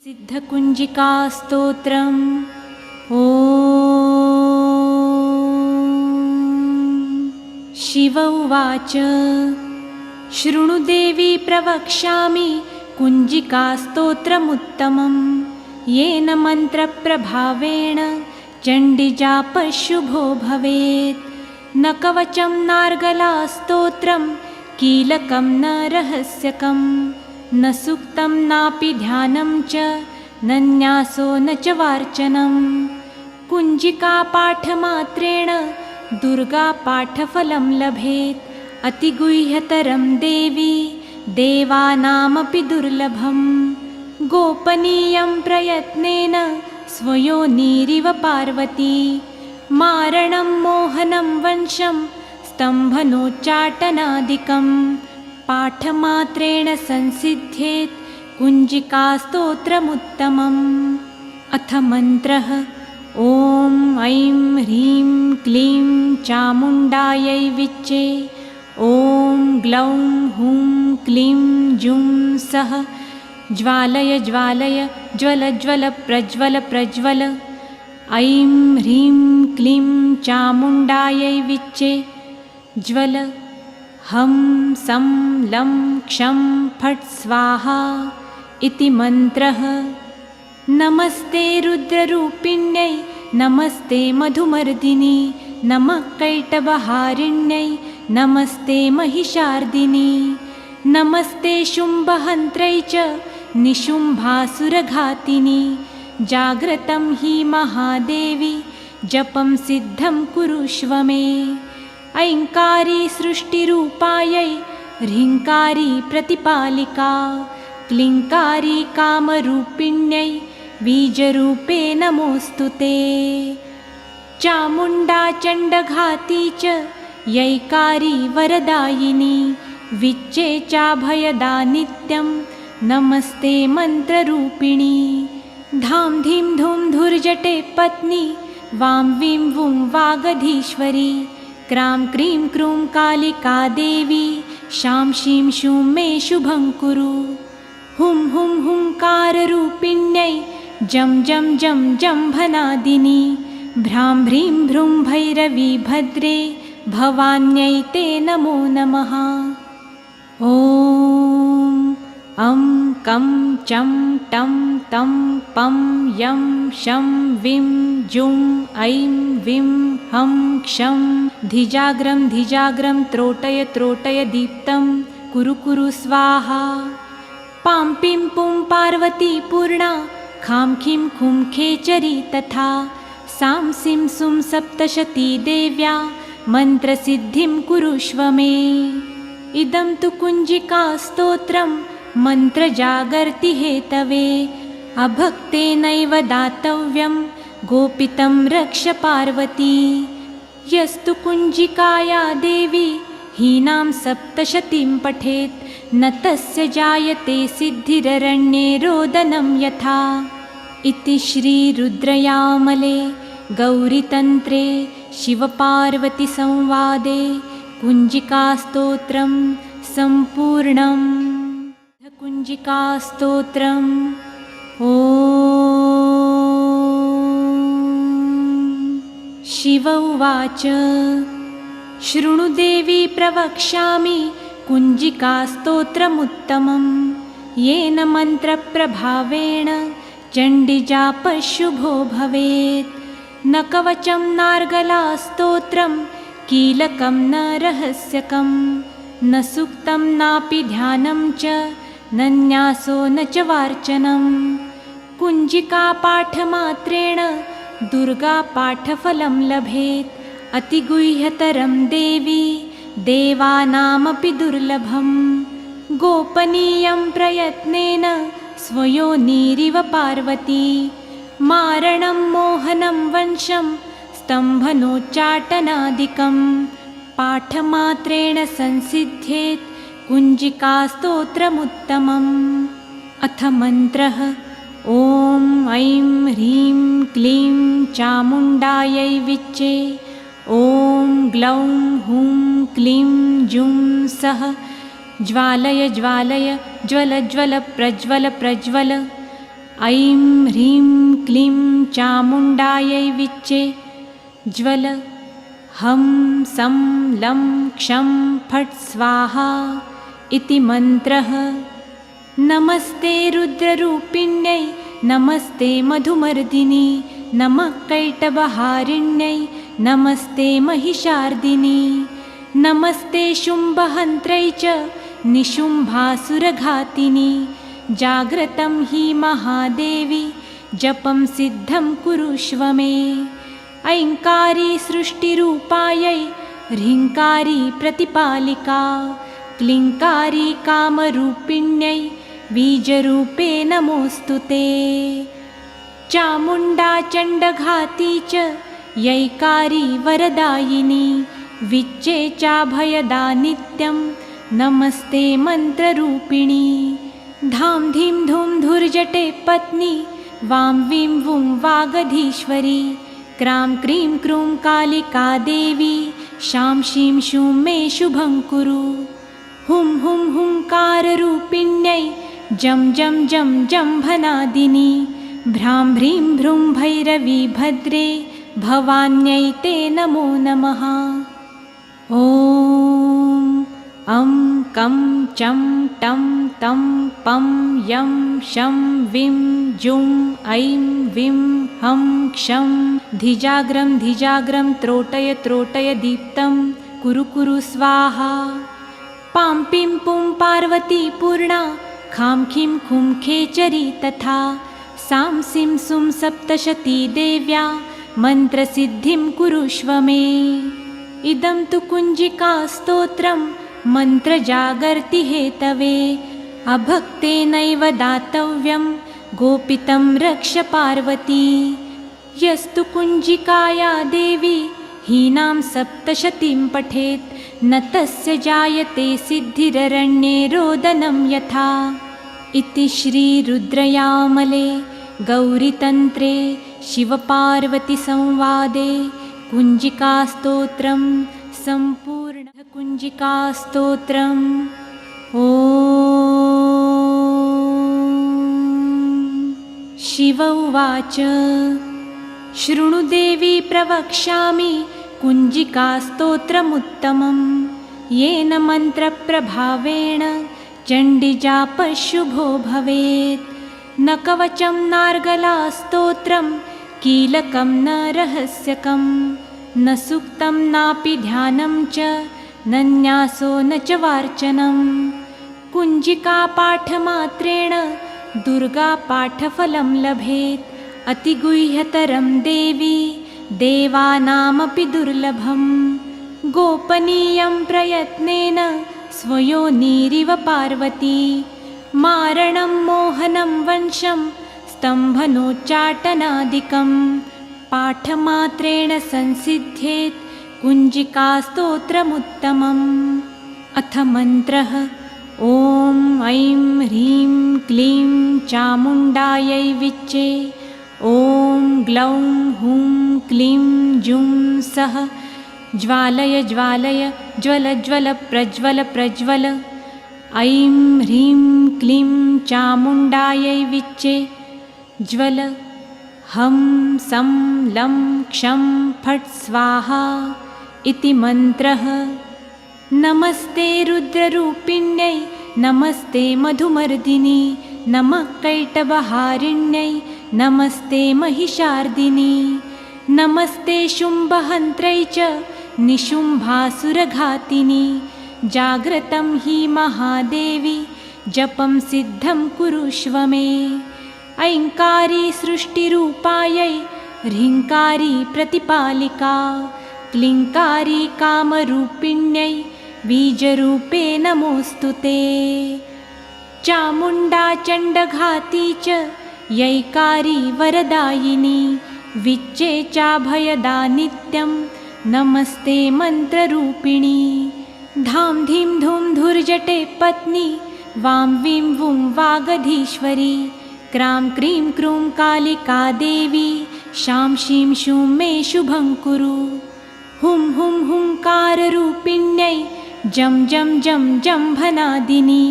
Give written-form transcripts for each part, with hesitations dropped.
सिद्धकुञ्जिकास्तोत्रम्। ॐ शिव उवाच शृणु देवी प्रवक्ष्यामि कुञ्जिकास्तोत्रमुत्तमं येन मन्त्रप्रभावेण चण्डीजापः शुभो भवेत्। न कवचं नार्गलास्तोत्रं कीलकं न रहस्यकं न सूक्तं नापि ध्यानं च न न्यासो न च वार्चनं। कुञ्जिकापाठमात्रेण दुर्गापाठफलं लभेत् अतिगुह्यतरं देवी देवानामपि दुर्लभं। गोपनीयं प्रयत्नेन स्वयोनिरिव पार्वती मारणं मोहनं वंशं स्तम्भनोच्चाटनादिकं पाठमात्रेण संसिद्ध्येत् कुञ्जिकास्तोत्रमुत्तमम्। अथ मन्त्रः ॐ ऐं ह्रीं क्लीं चामुण्डायै विच्चे ॐ ग्लौं हुं क्लीं जुं सः ज्वालय ज्वालय ज्वल ज्वल प्रज्वल प्रज्वल। ऐं ह्रीं क्लीं चामुण्डायै विच्चे ज्वल हं सं लं क्षं फट् स्वाहा इति मन्त्रः। नमस्ते रुद्ररूपिण्यै नमस्ते मधुमर्दिनी नमः कैटभहारिण्यै नमस्ते महिषार्दिनी नमस्ते शुम्भहन्त्रै च निशुम्भासुरघातिनी। जाग्रतं हि महादेवी जपं सिद्धं कुरुष्व मे। ऐङ्कारी सृष्टिरूपायै ह्रीङ्कारी प्रतिपालिका क्लीङ्कारी कामरूपिण्यै बीजरूपे नमोऽस्तु ते। चामुण्डा चण्डघाती च यैकारी वरदायिनी विच्चे चाभयदा नित्यं नमस्ते मन्त्ररूपिणी। धां धीं धूं धुर्जटे पत्नी वां वीं वुं वागधीश्वरी क्रां क्रीं क्रूं कालिका देवी शां शीं शूं मे शुभं कुरु। हुं हुं हुंकाररूपिण्यै जं जं जं जम्भनादिनी भ्रां भ्रीं भ्रूं भैरवी भद्रे भवान्यै ते नमो नमः। ॐ अं कं चं टं तं पं यं शं विं जुं ऐं विं हं क्षं धिजाग्रं धिजाग्रं त्रोटय त्रोटय दीप्तं कुरु कुरु स्वाहा। पां पिं पुं पार्वती पूर्णा खां खीं खुं खेचरी तथा सां सिं सुं सप्तशती देव्या मन्त्रसिद्धिं कुरुष्व मे। इदं तु कुञ्जिकास्तोत्रं मन्त्रजागर्ति हेतवे अभक्तेनैव दातव्यं गोपितं रक्ष पार्वती। यस्तु कुञ्जिकाया देवी हीनां सप्तशतीं पठेत् न तस्य जायते सिद्धिररण्ये रोदनं यथा। इति श्रीरुद्रयामले गौरीतन्त्रे शिवपार्वतीसंवादे कुञ्जिकास्तोत्रं सम्पूर्णम्। कुञ्जिकास्तोत्रम्। ॐ शिव उवाच शृणु देवी प्रवक्ष्यामि कुञ्जिकास्तोत्रमुत्तमं येन मन्त्रप्रभावेण चण्डीजापः शुभो भवेत्। न कवचं नार्गलास्तोत्रं कीलकं न रहस्यकं न सूक्तं नापि ध्यानं च न न्यासो न च वार्चनं। कुञ्जिकापाठमात्रेण दुर्गापाठफलं लभेत् अतिगुह्यतरं देवी देवानामपि दुर्लभं। गोपनीयं प्रयत्नेन स्वयोनिरिव पार्वती मारणं मोहनं वंशं स्तम्भनोच्चाटनादिकं पाठमात्रेण संसिद्ध्येत् कुञ्जिकास्तोत्रमुत्तमम्। अथ मन्त्रः ॐ ऐं ह्रीं क्लीं चामुण्डायै विच्चे ॐ ग्लौं हुं क्लीं जुं सः ज्वालय ज्वालय ज्वल ज्वल प्रज्वल प्रज्वल। ऐं ह्रीं क्लीं चामुण्डायै विच्चे ज्वल हं सं लं क्षं फट् स्वाहा इति मन्त्रः। नमस्ते रुद्ररूपिण्यै नमस्ते मधुमर्दिनी नमः कैटभहारिण्यै नमस्ते महिषार्दिनी नमस्ते शुम्भहन्त्रै च निशुम्भासुरघातिनी जाग्रतं हि महादेवी जपं सिद्धं कुरुष्व मे। ऐङ्कारी सृष्टिरूपायै ह्रीङ्कारी प्रतिपालिका क्लीङ्कारी कामरूपिण्यै बीजरूपे नमोऽस्तु ते। चामुण्डा चण्डघाती च यैकारी वरदायिनी विच्चे चाभयदा नित्यं नमस्ते मन्त्ररूपिणी। धां धीं धूं धुर्जटे पत्नी वां वीं वुं वागधीश्वरी क्रां क्रीं क्रूं कालिका देवी शां शीं शूं मे शुभं कुरु। हुं हुं हुंकाररूपिण्यै जं जं जं जम्भनादिनी भ्रां भ्रीं भ्रूं भैरवी भद्रे भवान्यै ते नमो नमः। ॐ अं कं चं टं तं पं यं शं विं जुं ऐं विं हं क्षं धिजाग्रं त्रोटय त्रोटय दीप्तं कुरु कुरु स्वाहा। पां पिं पुं पार्वती पूर्णा खां खीं खुं खेचरी तथा सां सिं सुं सप्तशती देव्या मन्त्रसिद्धिं कुरुष्व मे। इदं तु कुञ्जिकास्तोत्रं मन्त्रजागर्ति हेतवे अभक्तेनैव दातव्यं गोपितं रक्ष पार्वती। यस्तु कुञ्जिकाया देवी हीनां सप्तशतीं पठेत् न तस्य जायते सिद्धिररण्ये रोदनं यथा। इति श्रीरुद्रयामले गौरीतन्त्रे शिवपार्वतीसंवादे कुञ्जिकास्तोत्रं सम्पूर्णः। कुञ्जिकास्तोत्रम् ॐ शिव उवाच शृणु देवी प्रवक्ष्यामि कुञ्जिकास्तोत्रमुत्तमं येन मन्त्रप्रभावेण चण्डीजापः शुभो भवेत्। न कवचं नार्गलास्तोत्रं कीलकं न रहस्यकं न सूक्तं नापि ध्यानं च न न्यासो न च वार्चनं। कुञ्जिकापाठमात्रेण दुर्गापाठफलं लभेत् अतिगुह्यतरं देवी देवानामपि दुर्लभं। गोपनीयं प्रयत्नेन स्वयोनिरिव पार्वती मारणं मोहनं वंशं स्तम्भनोच्चाटनादिकं पाठमात्रेण संसिद्ध्येत् कुञ्जिकास्तोत्रमुत्तमम्। अथ मन्त्रः ॐ ऐं ह्रीं क्लीं चामुण्डायै विच्चे ॐ ग्लौं हुं क्लीं जुं सः ज्वालय ज्वालय ज्वल ज्वल प्रज्वल प्रज्वल। ऐं ह्रीं क्लीं चामुण्डायै विच्चे ज्वल हं सं लं क्षं फट् स्वाहा इति मन्त्रः। नमस्ते रुद्ररूपिण्यै नमस्ते मधुमर्दिनी नमः कैटभहारिण्यै नमस्ते महिषार्दिनी नमस्ते शुम्भहन्त्रै च निशुम्भासुरघातिनी जाग्रतं हि महादेवी जपं सिद्धं कुरुष्व मे। ऐङ्कारी सृष्टिरूपायै ह्रीङ्कारी प्रतिपालिका क्लीङ्कारी कामरूपिण्यै बीजरूपे नमोऽस्तु ते। चामुण्डा चण्डघाती च यैकारी वरदायिनी विच्चे चाभयदा नित्यं नमस्ते मन्त्ररूपिणी। धां धीं धूं धुर्जटे पत्नी वां वीं वुं वागधीश्वरी क्रां क्रीं क्रूं कालिका देवी शां शीं शूं मे शुभं कुरु। हुं हुं हुंकाररूपिण्यै जं जं जं जम्भनादिनी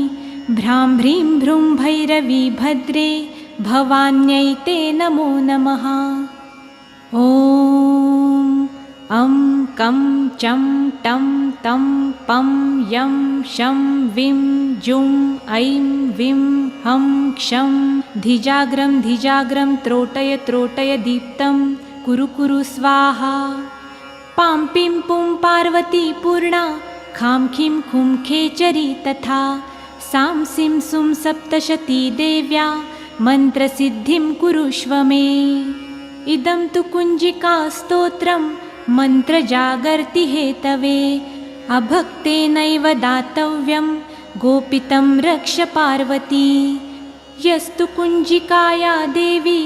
भ्रां भ्रीं भ्रूं भैरवी भद्रे भवान्यै ते नमो नमः। ॐ अं कं चं टं तं पं यं शं विं जुं ऐं विं हं क्षं धिजाग्रं धिजाग्रं त्रोटय त्रोटय दीप्तं कुरु कुरु स्वाहा। पां पिं पुं पार्वती पूर्णा खां खीं खुं खेचरी तथा सां सिं सुं सप्तशती देव्या मन्त्रसिद्धिं कुरुष्व मे। इदं तु कुञ्जिकास्तोत्रं मन्त्रजागर्ति हेतवे अभक्तेनैव दातव्यं गोपितं रक्ष पार्वती। यस्तु कुञ्जिकाया देवी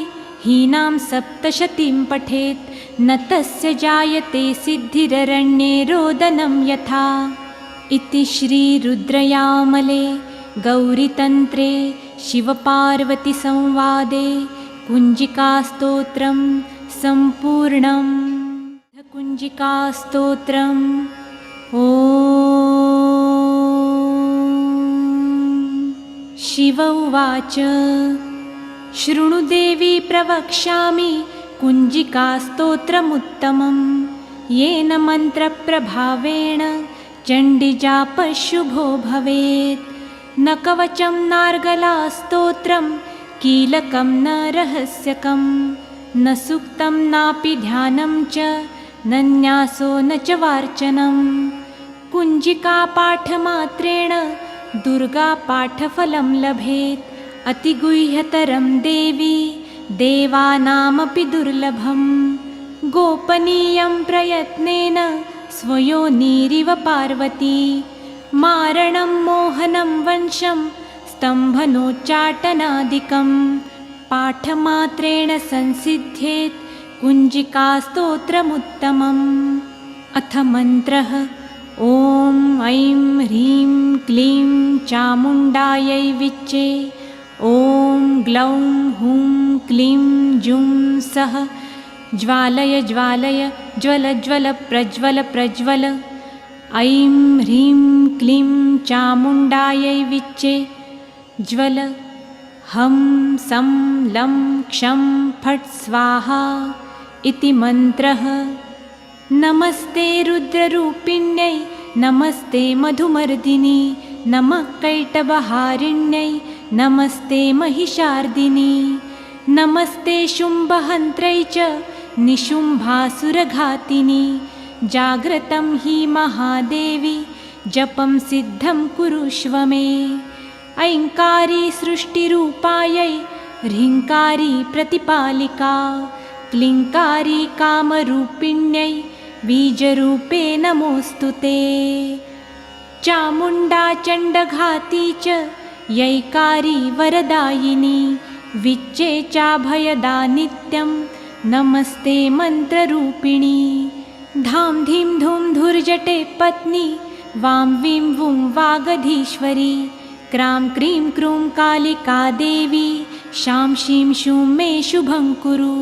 हीनां सप्तशतीं पठेत् न तस्य जायते सिद्धिररण्ये रोदनं यथा। इति श्रीरुद्रयामले गौरीतन्त्रे शिवपार्वतीसंवादे कुञ्जिकास्तोत्रं सम्पूर्णम्। कुञ्जिकास्तोत्रम्। ॐ शिव उवाच शृणु देवी प्रवक्ष्यामि कुञ्जिकास्तोत्रमुत्तमं येन मन्त्रप्रभावेण चण्डीजापः शुभो भवेत्। न कवचं नार्गलास्तोत्रं कीलकं न रहस्यकं न सूक्तं नापि ध्यानं च न न्यासो न च वार्चनं। कुञ्जिकापाठमात्रेण दुर्गापाठफलं लभेत् अतिगुह्यतरं देवी देवानामपि दुर्लभं। गोपनीयं प्रयत्नेन स्वयोनिरिव पार्वती मारणं मोहनं वंशं स्तम्भनोच्चाटनादिकं पाठमात्रेण संसिद्ध्येत् कुञ्जिकास्तोत्रमुत्तमम्। अथ मन्त्रः। ॐ ऐं ह्रीं क्लीं चामुण्डायै विच्चे। ॐ ग्लौं हुं क्लीं जुं सः ज्वालय ज्वालय ज्वल ज्वल प्रज्वल प्रज्वल। ऐं ह्रीं क्लीं चामुण्डायै विच्चे ज्वल। हं सं लं क्षं फट् स्वाहा इति मन्त्रः। नमस्ते रुद्ररूपिण्यै नमस्ते मधुमर्दिनी नमः कैटभहारिण्यै नमस्ते महिषार्दिनी। नमस्ते शुम्भहन्त्रै च निशुम्भासुरघातिनी। जाग्रतं हि महादेवी जपं सिद्धं कुरुष्व मे। ऐङ्कारी सृष्टिरूपायै ह्रीङ्कारी प्रतिपालिका क्लीङ्कारी कामरूपिण्यै बीजरूपे नमोऽस्तु ते। चामुण्डा चण्डघाती च यैकारी वरदायिनी विच्चे चाभयदा नित्यं नमस्ते मन्त्ररूपिणी। धां धीं धूं धुर्जटे पत्नी वां वीं वुं वागधीश्वरी क्रां क्रीं क्रूं कालिका देवी शां शीं शूं मे शुभं कुरु।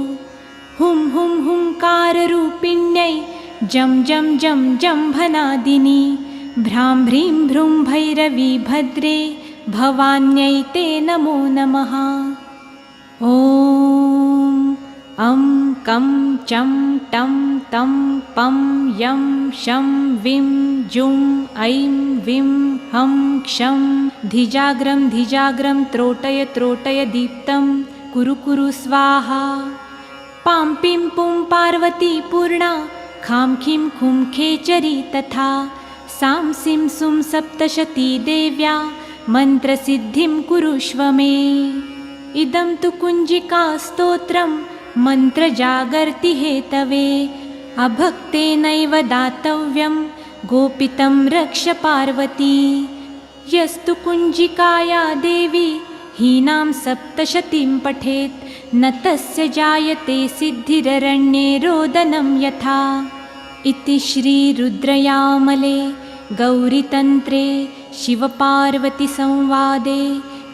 हुं हुं हुंकाररूपिण्यै जं जं जं जम्भनादिनी भ्रां भ्रीं भ्रूं भैरवी भद्रे भवान्यै ते नमो नमः। ॐ अं कं चं टं तं पं यं शं विं जुं ऐं विं हं क्षं धिजाग्रं धिजाग्रं त्रोटय त्रोटय दीप्तं कुरु कुरु स्वाहा। पां पिं पुं पार्वती पूर्णा खां खीं खुं खेचरी तथा सां सिं सुं सप्तशती देव्या मन्त्रसिद्धिं कुरुष्व मे। इदं तु कुञ्जिकास्तोत्रं मन्त्रजागर्ति हेतवे अभक्तेनैव दातव्यं गोपितं रक्ष पार्वती। यस्तु कुञ्जिकाया देवी हीनां सप्तशतीं पठेत् न तस्य जायते सिद्धिररण्ये रोदनं यथा। इति श्रीरुद्रयामले गौरीतन्त्रे शिवपार्वतीसंवादे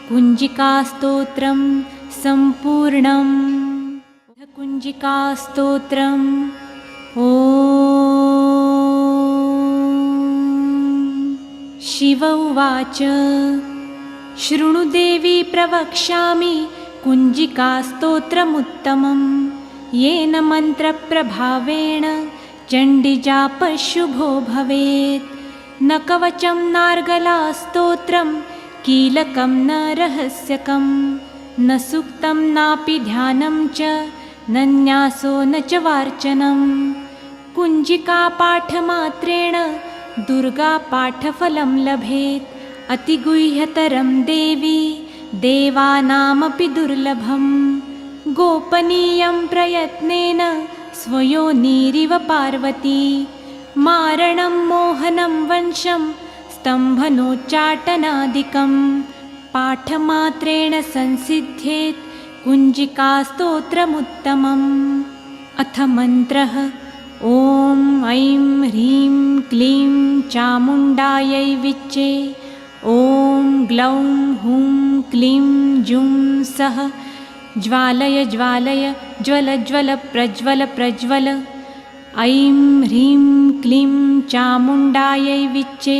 कुञ्जिकास्तोत्रं सम्पूर्णम्। कुञ्जिकास्तोत्रम्। ॐ शिव उवाच शृणु देवी प्रवक्ष्यामि कुञ्जिकास्तोत्रमुत्तमं येन मन्त्रप्रभावेण चण्डीजापशुभो भवेत्। न कवचं नार्गलास्तोत्रं कीलकं न रहस्यकं न सूक्तं नापि ध्यानं च न न्यासो न च वार्चनं। कुञ्जिकापाठमात्रेण दुर्गापाठफलं लभेत्। अतिगुह्यतरं देवी देवानामपि दुर्लभं। गोपनीयं प्रयत्नेन स्वयोनिरिव पार्वती। मारणं मोहनं वंशं स्तम्भनोच्चाटनादिकं पाठमात्रेण संसिद्ध्येत् कुञ्जिकास्तोत्रमुत्तमम्। अथ मन्त्रः। ॐ ऐं ह्रीं क्लीं चामुण्डायै विच्चे। ॐ ग्लौं हुं क्लीं जुं सः ज्वालय ज्वालय ज्वल ज्वल प्रज्वल प्रज्वल। ऐं ह्रीं क्लीं चामुण्डायै विच्चे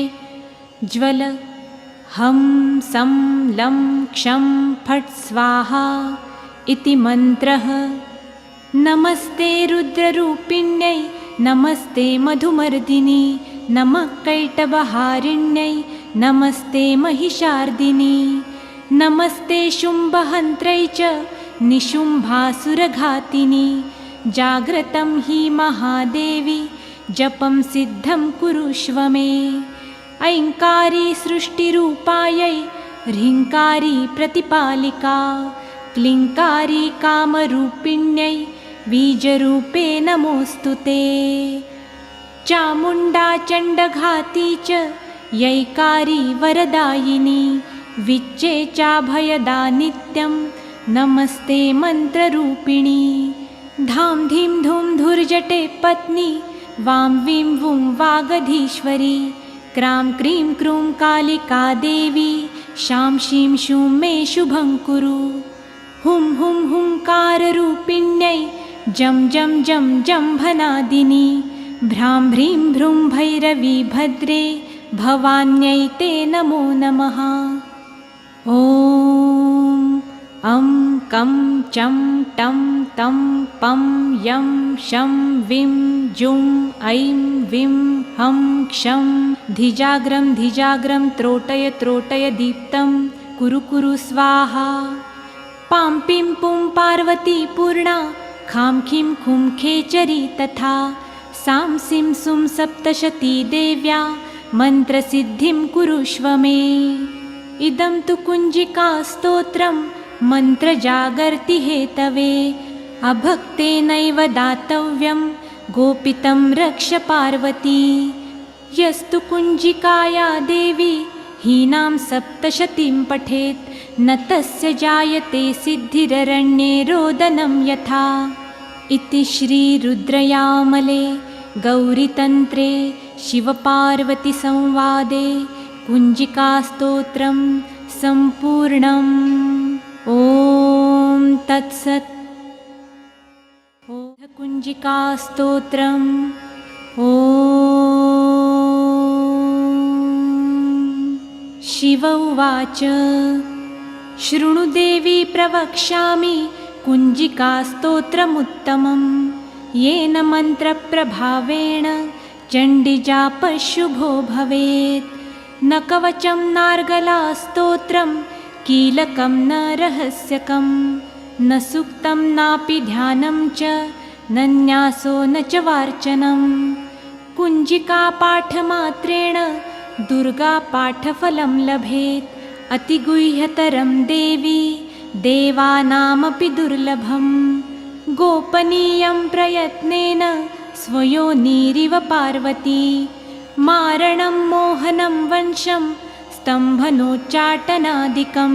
ज्वल। हं सं लं क्षं फट् स्वाहा इति मन्त्रः। नमस्ते रुद्ररूपिण्यै नमस्ते मधुमर्दिनी नमः कैटभहारिण्यै नमस्ते महिषार्दिनी। नमस्ते शुम्भहन्त्रै च निशुम्भासुरघातिनी। जाग्रतं हि महादेवी जपं सिद्धं कुरुष्व मे। ऐङ्कारी सृष्टिरूपायै ह्रीङ्कारी प्रतिपालिका क्लीङ्कारी कामरूपिण्यै बीजरूपे नमोऽस्तु ते। चामुण्डा चण्डघाती च यैकारी वरदायिनी विच्चे चाभयदा नित्यं नमस्ते मन्त्ररूपिणी। धां धीं धूं धुर्जटे पत्नी वां वीं वुं वागधीश्वरी। क्रां क्रीं क्रूं कालिका देवी शां शीं शूं मे शुभं कुरु। हुं हुं हुंकाररूपिण्यै जं जं जं जम्भनादिनी। भ्रां भ्रीं भ्रूं भैरवी भद्रे भवान्यै ते नमो नमः। ॐ अं कं चं टं तं पं यं शं विं जुं ऐं विं हं क्षं धिजाग्रं धिजाग्रं त्रोटय त्रोटय दीप्तं कुरु कुरु स्वाहा। पां पिं पुं पार्वती पूर्णा खां खीं खुं खेचरी तथा। सां सिं सुं सप्तशती देव्या मन्त्रसिद्धिं कुरुष्व मे। इदं तु कुञ्जिकास्तोत्रं मन्त्रजागर्ति हेतवे। अभक्तेनैव दातव्यं गोपितं रक्ष पार्वती। यस्तु कुञ्जिकाया देवी हीनां सप्तशतीं पठेत् न तस्य जायते सिद्धिररण्ये रोदनं यथा। इति श्रीरुद्रयामले गौरीतन्त्रे शिवपार्वतीसंवादे कुञ्जिकास्तोत्रं सम्पूर्णम्। ॐ तत्सत्। कुञ्जिकास्तोत्रम्। ॐ शिव उवाच। शृणु देवी प्रवक्ष्यामि कुञ्जिकास्तोत्रमुत्तमं येन मन्त्रप्रभावेण चण्डीजापशुभो भवेत्। न कवचं नार्गलास्तोत्रं कीलकं न रहस्यकं न सूक्तं नापि ध्यानं च न न्यासो न च वार्चनं। कुञ्जिकापाठमात्रेण दुर्गापाठफलं लभेत्। अतिगुह्यतरं देवी देवानामपि दुर्लभं। गोपनीयं प्रयत्नेन स्वयोनिरिव पार्वती। मारणं मोहनं वंशं स्तम्भनोच्चाटनादिकं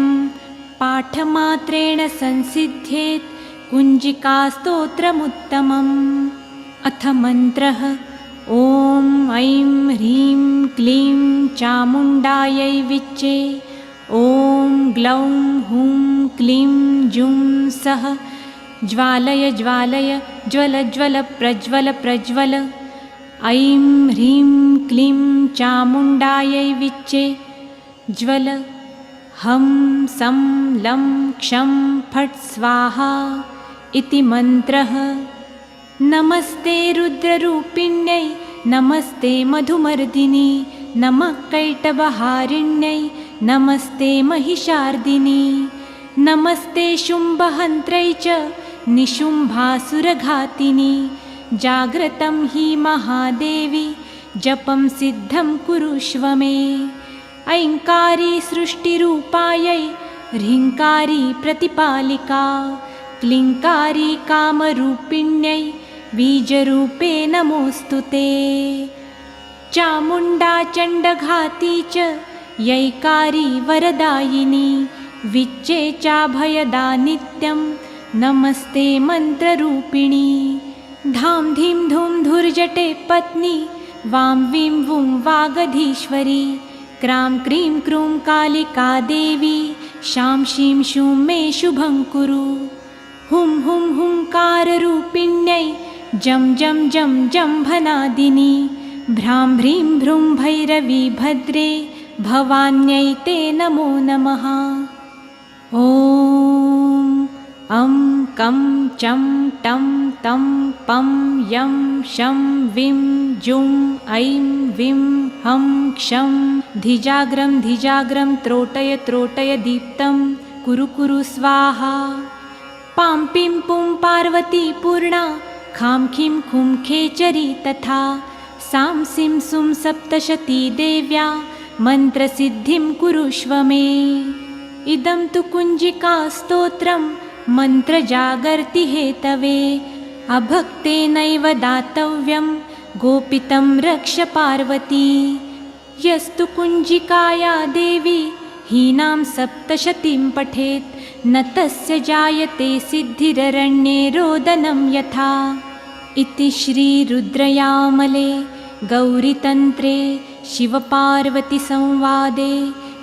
पाठमात्रेण संसिद्ध्येत् कुञ्जिकास्तोत्रमुत्तमम्। अथ मन्त्रः। ॐ ऐं ह्रीं क्लीं चामुण्डायै विच्चे। ॐ ग्लौं हुं क्लीं जुं सः ज्वालय ज्वालय ज्वल ज्वल प्रज्वल प्रज्वल। ऐं ह्रीं क्लीं चामुण्डायै विच्चे ज्वल। हं सं लं क्षं फट् स्वाहा इति मन्त्रः। नमस्ते रुद्ररूपिण्यै नमस्ते मधुमर्दिनी नमः कैटभहारिण्यै नमस्ते महिषार्दिनी नमस्ते शुम्भहन्त्रै च निशुम्भासुरघातिनी जाग्रतं हि महादेवी जपं सिद्धं कुरुष्व मे। ऐङ्कारी सृष्टिरूपायै ह्रीङ्कारी प्रतिपालिका क्लीङ्कारी कामरूपिण्यै बीजरूपे नमोऽस्तु ते। चामुण्डा चण्डघाती च यैकारी वरदायिनी विच्चे चाभयदा नित्यं नमस्ते मन्त्ररूपिणी। धां धीं धूं धुर्जटे पत्नी वां वीं वुं वागधीश्वरी क्रां क्रीं क्रूं कालिका देवी शां शीं शूं मे शुभं कुरु। हुं हुं हुंकाररूपिण्यै जं जं जं जम्भनादिनी भ्रां भ्रीं भ्रूं भैरवी भद्रे भवान्यै ते नमो नमः। ॐ अं कं चं टं तं पं यं शं विं जुं ऐं विं हं क्षं धिजाग्रं धिजाग्रं त्रोटय त्रोटय दीप्तं कुरु कुरु स्वाहा। पां पिं पुं पार्वती पूर्णा खां खीं खुं खेचरी तथा सां सिं सुं सप्तशती देव्या मन्त्रसिद्धिं कुरुष्व मे। इदं तु कुञ्जिकास्तोत्रं मन्त्रजागर्ति हेतवे अभक्तेनैव दातव्यं गोपितं रक्ष पार्वती। यस्तु कुञ्जिकाया देवी हीनां सप्तशतीं पठेत् न तस्य जायते सिद्धिररण्ये रोदनं यथा। इति श्रीरुद्रयामले गौरीतन्त्रे शिवपार्वतीसंवादे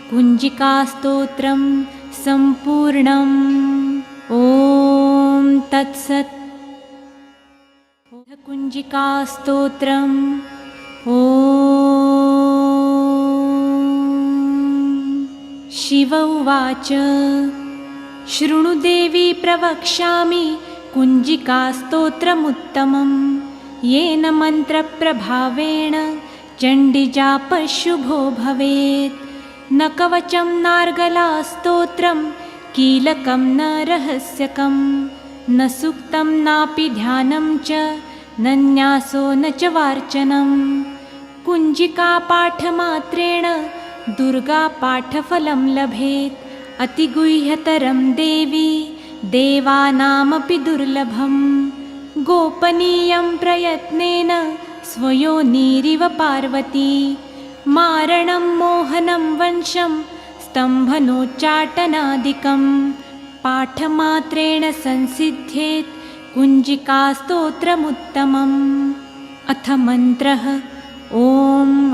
कुञ्जिकास्तोत्रं सम्पूर्णम्। ॐ तत्सत्। कुञ्जिकास्तोत्रम्। ॐ शिव उवाच शृणु देवी प्रवक्ष्यामि कुञ्जिकास्तोत्रमुत्तमं येन मन्त्रप्रभावेण चण्डीजापशुभो भवेत्। न कवचं नार्गलास्तोत्रं कीलकं न रहस्यकं न सूक्तं नापि ध्यानं च न न्यासो न च वार्चनं। कुञ्जिकापाठमात्रेण दुर्गापाठफलं लभेत् अतिगुह्यतरं देवी देवानामपि दुर्लभं। गोपनीयं प्रयत्नेन स्वयोनिरिव पार्वती मारणं मोहनं वंशं स्तम्भनोच्चाटनादिकं पाठमात्रेण संसिद्ध्येत् कुञ्जिकास्तोत्रमुत्तमम्। अथ मन्त्रः। ॐ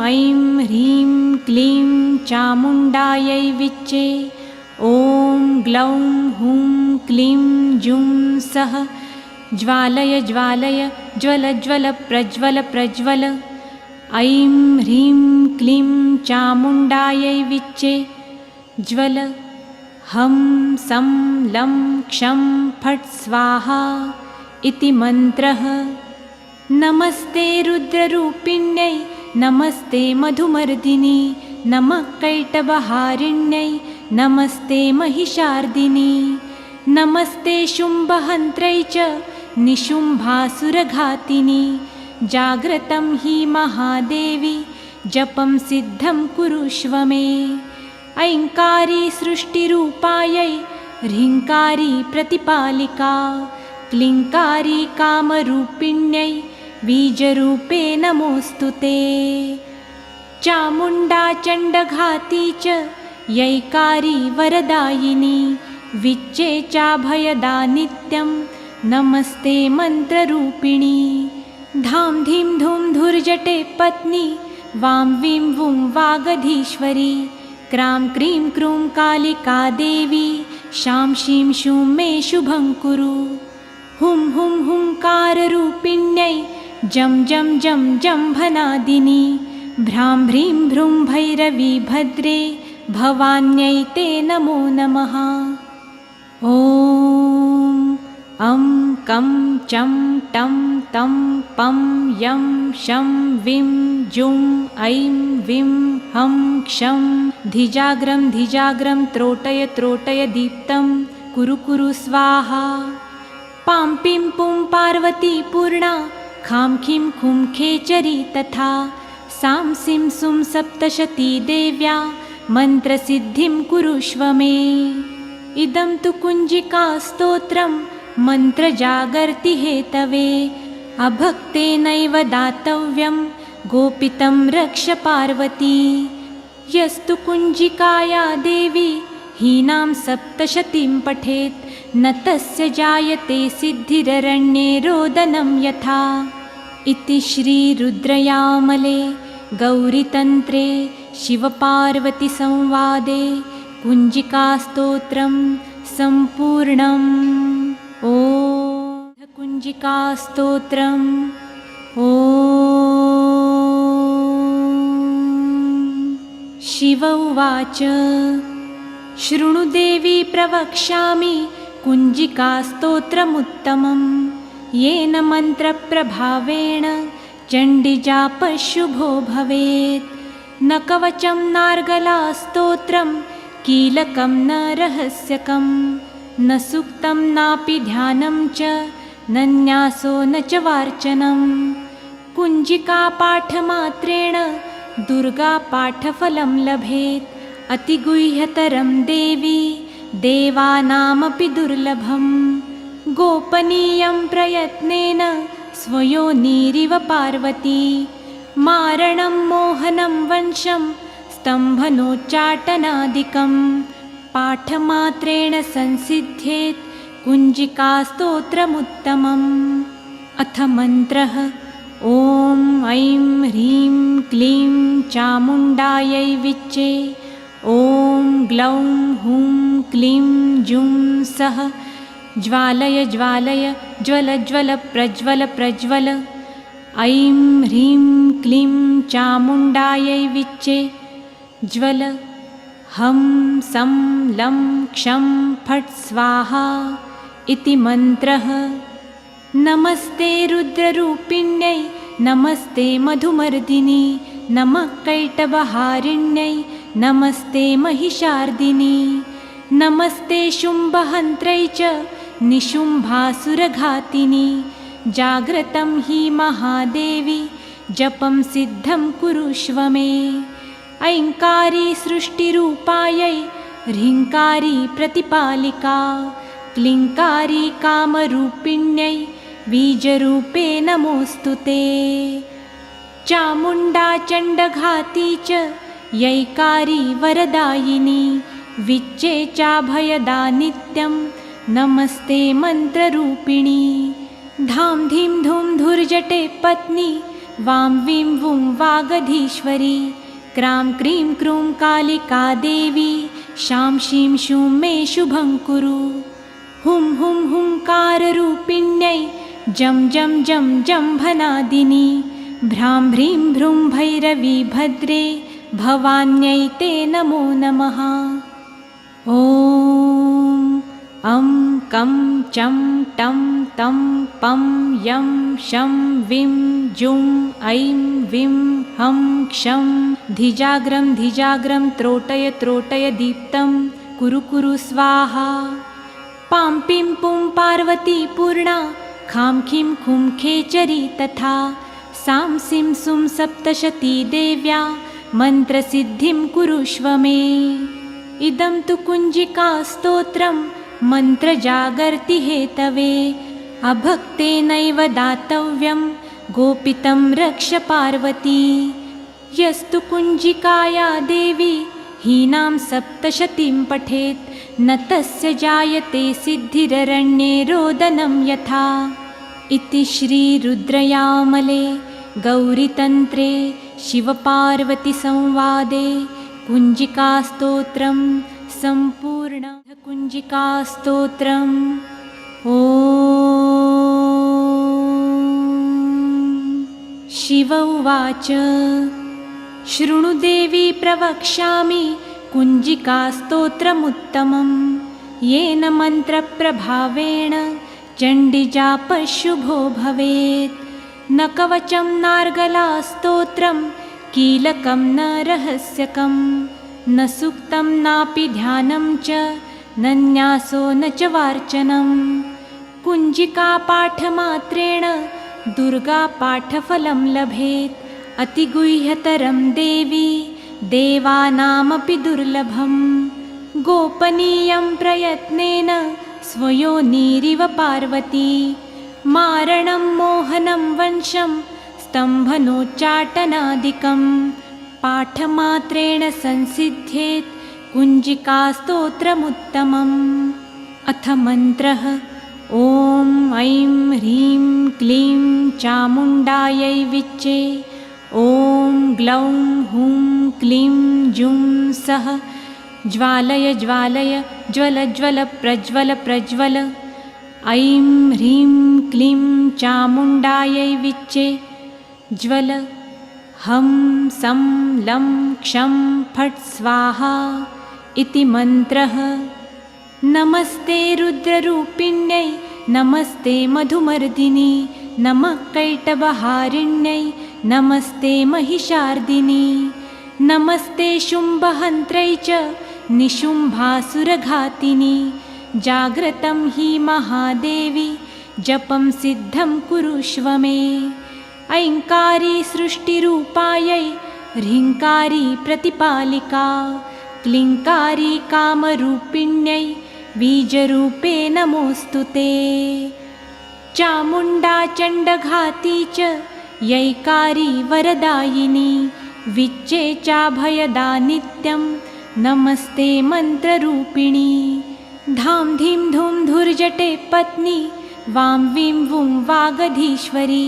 ऐं ह्रीं क्लीं चामुण्डायै विच्चे ॐ ग्लौं हुं क्लीं जुं सः ज्वालय ज्वालय ज्वल ज्वल प्रज्वल प्रज्वल। ऐं ह्रीं क्लीं चामुण्डायै विच्चे ज्वल। हं सं लं क्षं फट् स्वाहा इति मन्त्रः। नमस्ते रुद्ररूपिण्यै नमस्ते मधुमर्दिनी नमः कैटभहारिण्यै नमस्ते महिषार्दिनी नमस्ते शुम्भहन्त्रै च निशुम्भासुरघातिनी जाग्रतं हि महादेवी जपं सिद्धं कुरुष्व मे। ऐङ्कारी सृष्टिरूपायै ह्रीङ्कारी प्रतिपालिका क्लीङ्कारी कामरूपिण्यै बीजरूपे नमोऽस्तु ते। चामुण्डा चण्डघाती च यैकारी वरदायिनी विच्चे चाभयदा नित्यं नमस्ते मन्त्ररूपिणी। धां धीं धूं धुर्जटे पत्नी वां वीं वुं वागधीश्वरी क्रां क्रीं क्रूं कालिका देवी शां शीं शूं मे शुभं कुरु। हुं हुं हुंकाररूपिण्यै जं जं जं जम्भनादिनी भ्रां भ्रीं भ्रूं भैरवी भद्रे भवान्यै ते नमो नमः। ॐ अं कं चं टं तं पं यं शं विं जुं ऐं विं हं क्षं धिजाग्रं त्रोटय दीप्तं कुरु कुरु स्वाहा। पां पिं पुं पार्वती पूर्णा खां खीं खुं खेचरी तथा सां सिं सुं सप्तशती देव्या मन्त्रसिद्धिं कुरुष्व मे। इदं तु कुञ्जिका स्तोत्रं मन्त्रजागर्ति हेतवे अभक्तेनैव दातव्यं गोपितं रक्ष पार्वती। यस्तु कुञ्जिकाया देवी हीनां सप्तशतीं पठेत् न तस्य जायते सिद्धिररण्ये रोदनं यथा। इति श्रीरुद्रयामले गौरीतन्त्रे शिवपार्वतीसंवादे कुञ्जिकास्तोत्रं सम्पूर्णम्। ॐ कुञ्जिकास्तोत्रम्। ॐ शिव उवाच शृणु देवी प्रवक्ष्यामि कुञ्जिकास्तोत्रमुत्तमं येन मन्त्रप्रभावेण चण्डीजापः शुभो भवेत्। न कवचं नार्गलास्तोत्रं कीलकं न रहस्यकं न सूक्तं नापि ध्यानं च न न्यासो न च वार्चनं। कुञ्जिकापाठमात्रेण दुर्गापाठफलं लभेत् अतिगुह्यतरं देवी देवानामपि दुर्लभं। गोपनीयं प्रयत्नेन स्वयोनिरिव पार्वती मारणं मोहनं वंशं स्तम्भनोच्चाटनादिकं पाठमात्रेण संसिद्ध्येत् कुञ्जिकास्तोत्रमुत्तमम्। अथ मन्त्रः ॐ ऐं ह्रीं क्लीं चामुण्डायै विच्चे ॐ ग्लौं हुं क्लीं जुं सः ज्वालय ज्वालय ज्वल ज्वल प्रज्वल प्रज्वल। ऐं ह्रीं क्लीं चामुण्डायै विच्चे ज्वल हं सं लं क्षं फट् स्वाहा इति मन्त्रः। नमस्ते रुद्ररूपिण्यै नमस्ते मधुमर्दिनी नमः कैटभहारिण्यै नमस्ते महिषार्दिनी नमस्ते शुम्भहन्त्रै च निशुम्भासुरघातिनी। जाग्रतं हि महादेवी जपं सिद्धं कुरुष्व मे। ऐङ्कारी सृष्टिरूपायै ह्रीङ्कारी प्रतिपालिका क्लीङ्कारी कामरूपिण्यै बीजरूपे नमोऽस्तु ते। चामुण्डा चण्डघाती च यैकारी वरदायिनी विच्चे चाभयदा नित्यं नमस्ते मन्त्ररूपिणी। धां धीं धूं धुर्जटे पत्नी वां वीं वुं वागधीश्वरी क्रां क्रीं क्रूं कालिका देवी शां शीं शूं मे शुभं कुरु। हुं हुं हुंकाररूपिण्यै जं जं जं जम्भनादिनी भ्रां भ्रीं भ्रूं भैरवी भद्रे भवान्यै ते नमो नमः। ॐ अं कं चं टं तं पं यं शं विं जुं ऐं विं हं क्षं धिजाग्रं त्रोटय दीप्तं कुरु कुरु स्वाहा। पां पिं पुं पार्वती पूर्णा खां खीं खुं खेचरी तथा सां सिं सुं सप्तशती देव्या मन्त्रसिद्धिं कुरुष्व मे। इदं तु कुञ्जिकास्तोत्रं मन्त्रजागर्ति हेतवे अभक्तेनैव दातव्यं गोपितं रक्ष पार्वती। यस्तु कुञ्जिकाया देवी हीनां सप्तशतीं पठेत् न तस्य जायते सिद्धिररण्ये रोदनं यथा। इति श्रीरुद्रयामले गौरीतन्त्रे शिवपार्वतीसंवादे कुञ्जिकास्तोत्रं सम्पूर्णम्। कुञ्जिकास्तोत्रम्। ॐ शिव उवाच शृणु देवी प्रवक्ष्यामि कुञ्जिकास्तोत्रमुत्तमं येन मन्त्रप्रभावेण चण्डीजापशुभो भवेत्। न कवचं नार्गलास्तोत्रं कीलकं न रहस्यकं न सूक्तं नापि ध्यानं च न न्यासो न च वार्चनं। कुञ्जिकापाठमात्रेण दुर्गापाठफलं लभेत्। अतिगुह्यतरं देवी देवानामपि दुर्लभं। गोपनीयं प्रयत्नेन स्वयोनिरिव पार्वती। मारणं मोहनं वंशं स्तम्भनोच्चाटनादिकं पाठमात्रेण संसिद्ध्येत् कुञ्जिकास्तोत्रमुत्तमम्। अथ मन्त्रः ॐ ऐं ह्रीं क्लीं चामुण्डायै विच्चे। ॐ ग्लौं हुं क्लीं जुं सः ज्वालय ज्वालय ज्वल ज्वल प्रज्वल प्रज्वल। ऐं ह्रीं क्लीं चामुण्डायै विच्चे ज्वल। हं सं लं क्षं फट् स्वाहा इति मन्त्रः। नमस्ते रुद्ररूपिण्यै नमस्ते मधुमर्दिनी नमः कैटभहारिण्यै नमस्ते महिषार्दिनी। नमस्ते शुम्भहन्त्रै च निशुम्भासुरघातिनी। जाग्रतं हि महादेवी जपं सिद्धं कुरुष्व मे। ऐङ्कारी सृष्टिरूपायै ह्रीङ्कारी प्रतिपालिका क्लीङ्कारी कामरूपिण्यै बीजरूपे नमोऽस्तु ते। चामुण्डा चण्डघाती च यैकारी वरदायिनी विच्चे चाभयदा नित्यं नमस्ते मन्त्ररूपिणी। धां धीं धूं धुर्जटे पत्नी वां वीं वुं वागधीश्वरी।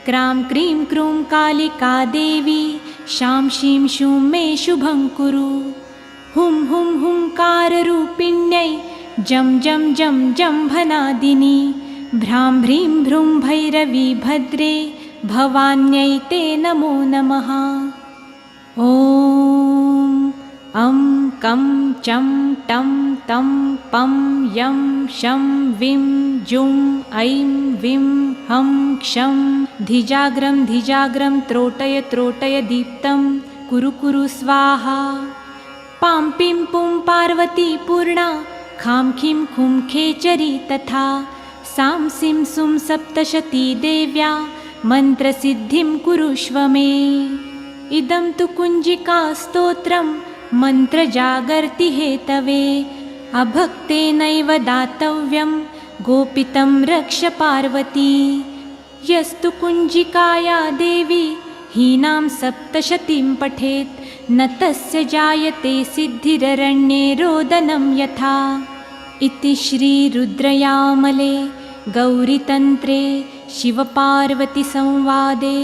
क्रां क्रीं क्रूं कालिका देवी शां शीं शूं मे शुभं कुरु। हुं हुं हुंकाररूपिण्यै जं जं जं जम्भनादिनी। भ्रां भ्रीं भ्रूं भैरवी भद्रे भवान्यै ते नमो नमः। ॐ अं कं चं टं तं पं यं शं विं जुं ऐं विं हं क्षं धिजाग्रं धिजाग्रं त्रोटय त्रोटय दीप्तं कुरु कुरु स्वाहा। पां पिं पुं पार्वती पूर्णा खां खीं खुं खेचरी तथा। सां सिं सुं सप्तशती देव्या मन्त्रसिद्धिं कुरुष्व मे। इदं तु कुञ्जिकास्तोत्रं मन्त्रजागर्ति हेतवे। अभक्तेनैव दातव्यं गोपितं रक्ष पार्वती। यस्तु कुञ्जिकाया देवी हीनां सप्तशतीं पठेत् न तस्य जायते सिद्धिररण्ये रोदनं यथा। इति श्रीरुद्रयामले गौरीतन्त्रे शिवपार्वतीसंवादे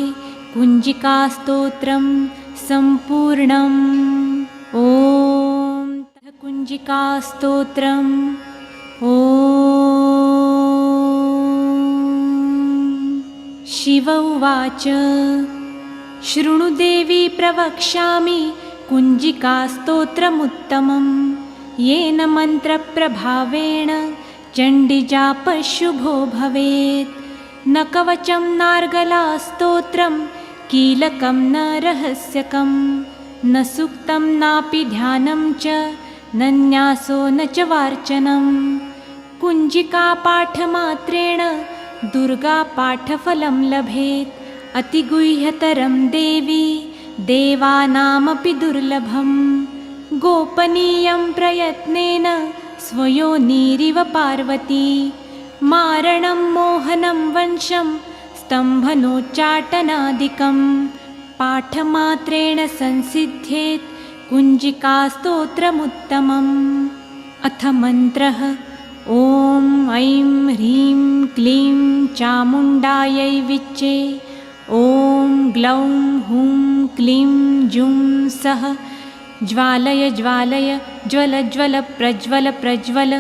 कुञ्जिकास्तोत्रं सम्पूर्णम्। ॐ कुञ्जिकास्तोत्रम्। ॐ शिव उवाच शृणु देवी प्रवक्ष्यामि कुञ्जिकास्तोत्रमुत्तमं येन मन्त्रप्रभावेण चण्डीजापशुभो भवेत्। न कवचं नार्गलास्तोत्रं कीलकं न रहस्यकं न सूक्तं नापि ध्यानं च न न्यासो न च वार्चनं। कुञ्जिकापाठमात्रेण दुर्गापाठफलं लभेत्। अतिगुह्यतरं देवी देवानामपि दुर्लभं। गोपनीयं प्रयत्नेन स्वयोनिरिव पार्वती। मारणं मोहनं वंशं स्तम्भनोच्चाटनादिकं पाठमात्रेण संसिद्ध्येत् कुञ्जिकास्तोत्रमुत्तमम्। अथ मन्त्रः ॐ ऐं ह्रीं क्लीं चामुण्डायै विच्चे। ॐ ग्लौं हुं क्लीं जुं सः ज्वालय ज्वालय ज्वल ज्वल प्रज्वल प्रज्वल।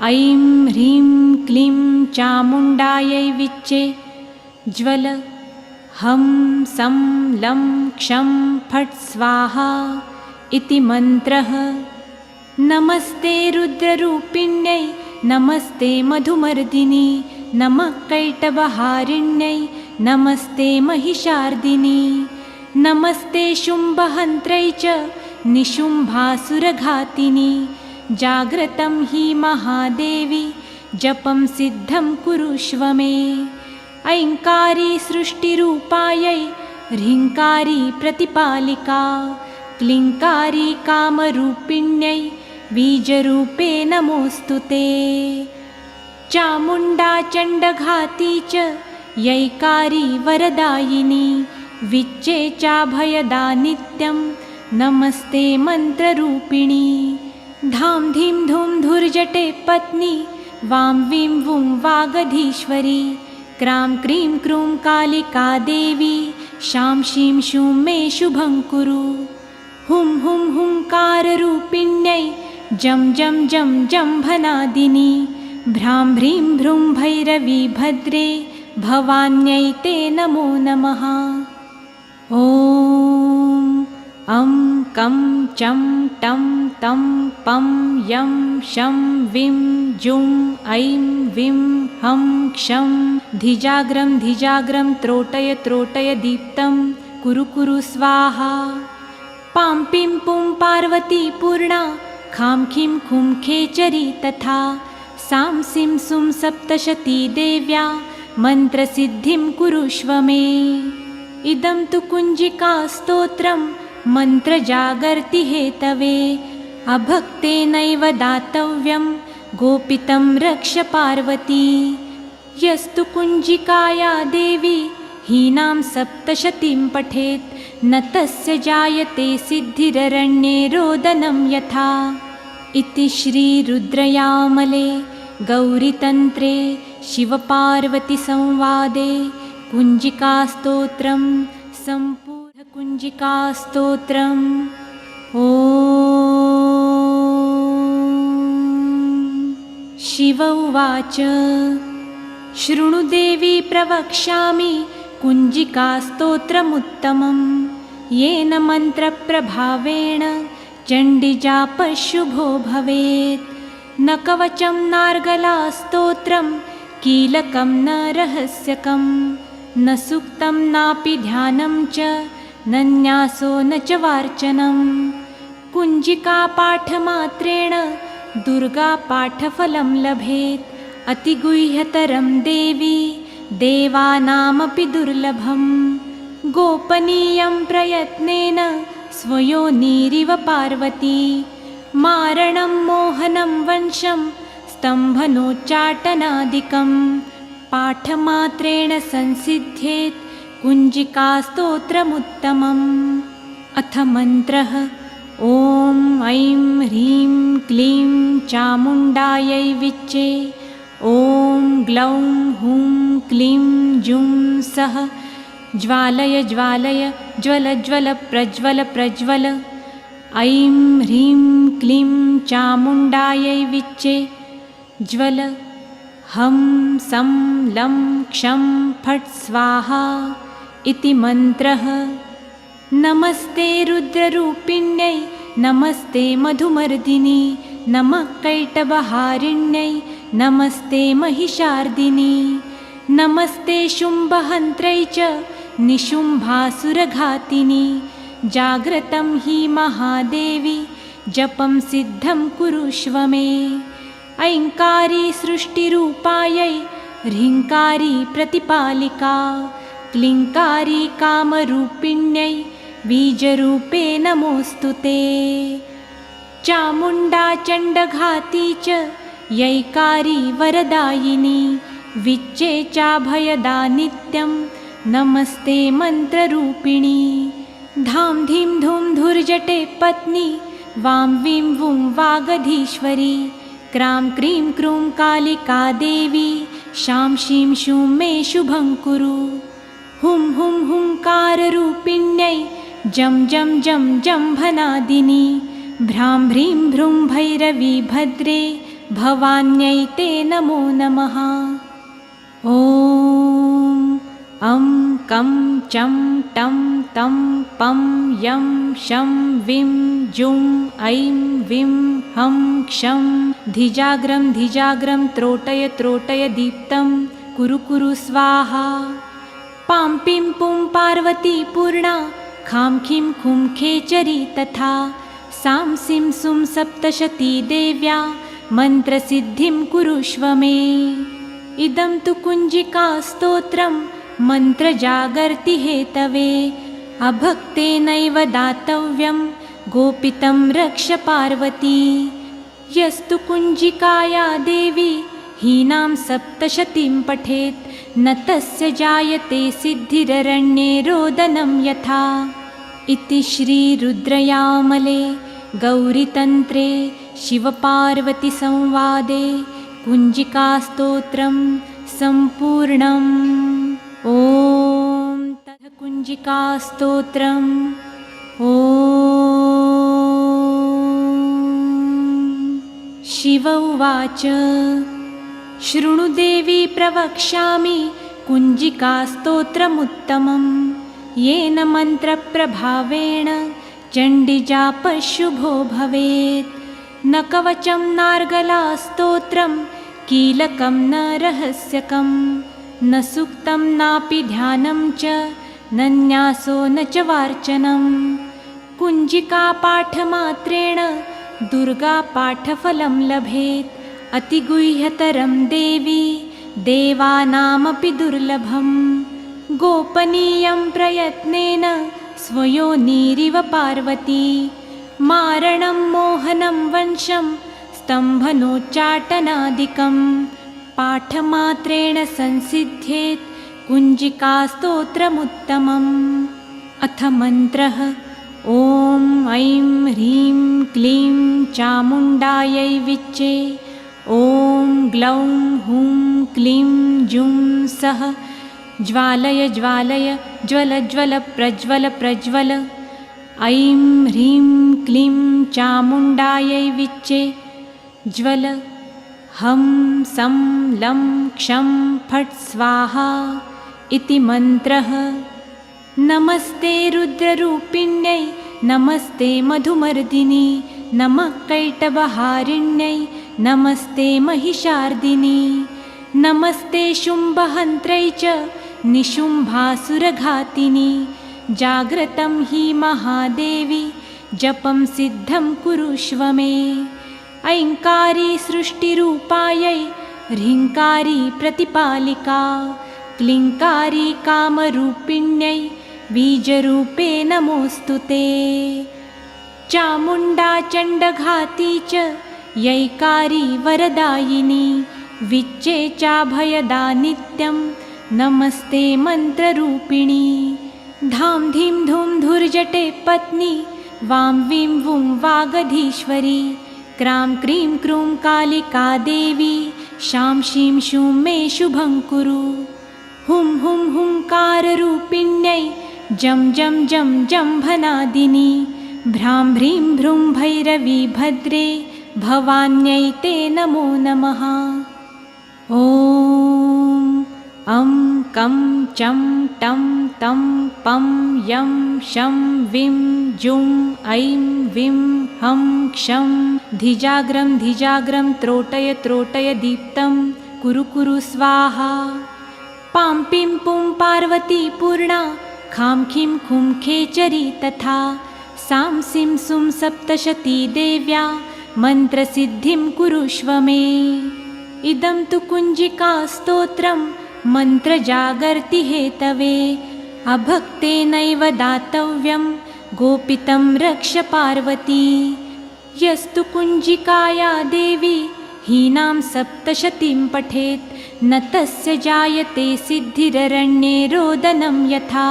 ऐं ह्रीं क्लीं चामुण्डायै विच्चे ज्वल। हं सं लं क्षं फट् स्वाहा इति मन्त्रः। नमस्ते रुद्ररूपिण्यै नमस्ते मधुमर्दिनी नमः कैटभहारिण्यै नमस्ते महिषार्दिनी नमस्ते शुम्भहन्त्रै च निशुम्भासुरघातिनी जाग्रतं हि महादेवी जपं सिद्धं कुरुष्व मे। ऐङ्कारी सृष्टिरूपायै ह्रीङ्कारी प्रतिपालिका क्लीङ्कारी कामरूपिण्यै बीजरूपे नमोऽस्तु ते। चामुण्डा चण्डघाती च यैकारी वरदायिनी विच्चे चाभयदा नित्यं नमस्ते मन्त्ररूपिणी। धां धीं धूं धुर्जटे पत्नी वां वीं वुं वागधीश्वरी क्रां क्रीं क्रूं कालिका देवी शां शीं शूं मे शुभं कुरु। हुं हुं हुंकाररूपिण्यै जं जं जं जम्भनादिनी भ्रां भ्रीं भ्रूं भैरवी भद्रे भवान्यै ते नमो नमः। ॐ अं कं चं टं तं पं यं शं विं जुं ऐं विं हं क्षं धिजाग्रं त्रोटय त्रोटय दीप्तं कुरु कुरु स्वाहा। पां पिं पुं पार्वती पूर्णा खां खीं खुं खेचरी तथा सां सिं सुं सप्तशती देव्या मन्त्रसिद्धिं कुरुष्व मे। इदं तु कुञ्जिकास्तोत्रं मन्त्रजागर्ति हेतवे अभक्तेनैव दातव्यं गोपितं रक्ष पार्वती। यस्तु कुञ्जिकाया देवी हीनां सप्तशतीं पठेत् न तस्य जायते सिद्धिररण्ये रोदनं यथा। इति श्रीरुद्रयामले गौरीतन्त्रे शिवपार्वतीसंवादे कुञ्जिकास्तोत्रं सम्पूर्णकुञ्जिकास्तोत्रम्। ॐ शिव उवाच शृणु देवी प्रवक्ष्यामि कुञ्जिकास्तोत्रमुत्तमं येन मन्त्रप्रभावेण चण्डीजापशुभो भवेत्। न कवचं नार्गलास्तोत्रं कीलकं न रहस्यकं न सूक्तं नापि ध्यानं च न न्यासो न च वार्चनं। कुञ्जिकापाठमात्रेण दुर्गापाठफलं लभेत् अतिगुह्यतरं देवी देवानामपि दुर्लभं। गोपनीयं प्रयत्नेन स्वयोनिरिव पार्वती मारणं मोहनं वंशं स्तम्भनोच्चाटनादिकं पाठमात्रेण संसिद्ध्येत् कुञ्जिकास्तोत्रमुत्तमम्। अथ मन्त्रः ॐ ऐं ह्रीं क्लीं चामुण्डायै विच्चे ॐ ग्लौं हुं क्लीं जुं सः ज्वालय ज्वालय ज्वल ज्वल प्रज्वल प्रज्वल। ऐं ह्रीं क्लीं चामुण्डायै विच्चे ज्वल हं सं लं क्षं फट् स्वाहा। इति मन्त्रः। नमस्ते रुद्ररूपिण्यै नमस्ते मधुमर्दिनी नमः कैटभहारिण्यै नमस्ते महिषार्दिनी नमस्ते शुम्भहन्त्रै च निशुम्भासुरघातिनी जाग्रतं हि महादेवी जपं सिद्धं कुरुष्व मे। ऐङ्कारी सृष्टिरूपायै ह्रीङ्कारी प्रतिपालिका क्लीङ्कारी कामरूपिण्यै बीजरूपे नमोऽस्तु ते। चामुण्डा चण्डघाती च यैकारी वरदायिनी विच्चे चाभयदा नित्यं नमस्ते मन्त्ररूपिणी। धां धीं धूं धुर्जटे पत्नी वां वीं वुं वागधीश्वरी क्रां क्रीं क्रूं कालिका देवी शां शीं शूं मे शुभं कुरु। हुं हुं हुंकाररूपिण्यै जं जं जं जम्भनादिनी भ्रां भ्रीं भ्रूं भैरवी भद्रे भवान्यै ते नमो नमः। ॐ अं कं चं टं तं पं यं शं विं जुं ऐं विं हं क्षं धिजाग्रं त्रोटय दीप्तं कुरु कुरु स्वाहा। पां पिं पुं पार्वती पूर्णा खां खीं खुं खेचरी तथा सां सिं सुं सप्तशती देव्या मन्त्रसिद्धिं कुरुष्व मे। इदं तु कुञ्जिकास्तोत्रं मन्त्रजागर्ति हेतवे अभक्तेनैव दातव्यं गोपितं रक्ष पार्वती। यस्तु कुञ्जिकाया देवी हीनां सप्तशतीं पठेत् न तस्य जायते सिद्धिररण्ये रोदनं यथा। इति श्रीरुद्रयामले गौरीतन्त्रे शिवपार्वतीसंवादे कुञ्जिकास्तोत्रं सम्पूर्णम्। ॐ तत् कुञ्जिकास्तोत्रम्। ॐ शिव उवाच शृणु देवी प्रवक्ष्यामि कुञ्जिकास्तोत्रमुत्तमं येन मन्त्रप्रभावेण चण्डीजापशुभो भवेत्। न कवचं नार्गलास्तोत्रं कीलकं न रहस्यकं न सूक्तं नापि ध्यानं च न न्यासो न च वार्चनं। कुञ्जिकापाठमात्रेण दुर्गापाठफलं लभेत् अतिगुह्यतरं देवी देवानामपि दुर्लभम्। गोपनीयं प्रयत्नेन स्वयोनिरिव पार्वती मारणं मोहनं वंशं स्तम्भनोच्चाटनादिकं पाठमात्रेण संसिद्ध्येत् कुञ्जिकास्तोत्रमुत्तमम्। अथ मन्त्रः ॐ ऐं ह्रीं क्लीं चामुण्डायै विच्चे ॐ ग्लौं हुं क्लीं जुं सः ज्वालय ज्वालय ज्वल ज्वल प्रज्वल प्रज्वल। ऐं ह्रीं क्लीं चामुण्डायै विच्चे ज्वल हं सं लं क्षं फट् स्वाहा इति मन्त्रः। नमस्ते रुद्ररूपिण्यै नमस्ते मधुमर्दिनी नमः कैटभहारिण्यै नमस्ते महिषार्दिनी नमस्ते शुम्भहन्त्रै च निशुम्भासुरघातिनी। जाग्रतं हि महादेवी जपं सिद्धं कुरुष्व मे। ऐङ्कारी सृष्टिरूपायै ह्रीङ्कारी प्रतिपालिका क्लीङ्कारी कामरूपिण्यै बीजरूपे नमोऽस्तु ते। चामुण्डा चण्डघाती च यैकारी वरदायिनी विच्चे चाभयदा नित्यं नमस्ते मन्त्ररूपिणी। धां धीं धूं धुर्जटे पत्नी वां वीं वुं वागधीश्वरी क्रां क्रीं क्रूं कालिका देवी शां शीं शूं मे शुभं कुरु। हुं हुं हुंकाररूपिण्यै जं जं जं जम्भनादिनी भ्रां भ्रीं भ्रूं भैरवी भद्रे भवान्यै ते नमो नमः। ॐ अं कं चं टं तं पं यं शं विं जुं ऐं विं हं क्षं धिजाग्रं त्रोटय दीप्तं कुरु कुरु स्वाहा। पां पिं पुं पार्वती पूर्णा खां खीं खुं खेचरी तथा सां सिं सुं सप्तशती देव्या मन्त्रसिद्धिं कुरुष्व मे। इदं तु कुञ्जिकास्तोत्रं मन्त्रजागर्ति हेतवे अभक्तेनैव दातव्यं गोपितं रक्ष पार्वती। यस्तु कुञ्जिकाया देवी हीनां सप्तशतीं पठेत् न तस्य जायते सिद्धिररण्ये रोदनं यथा।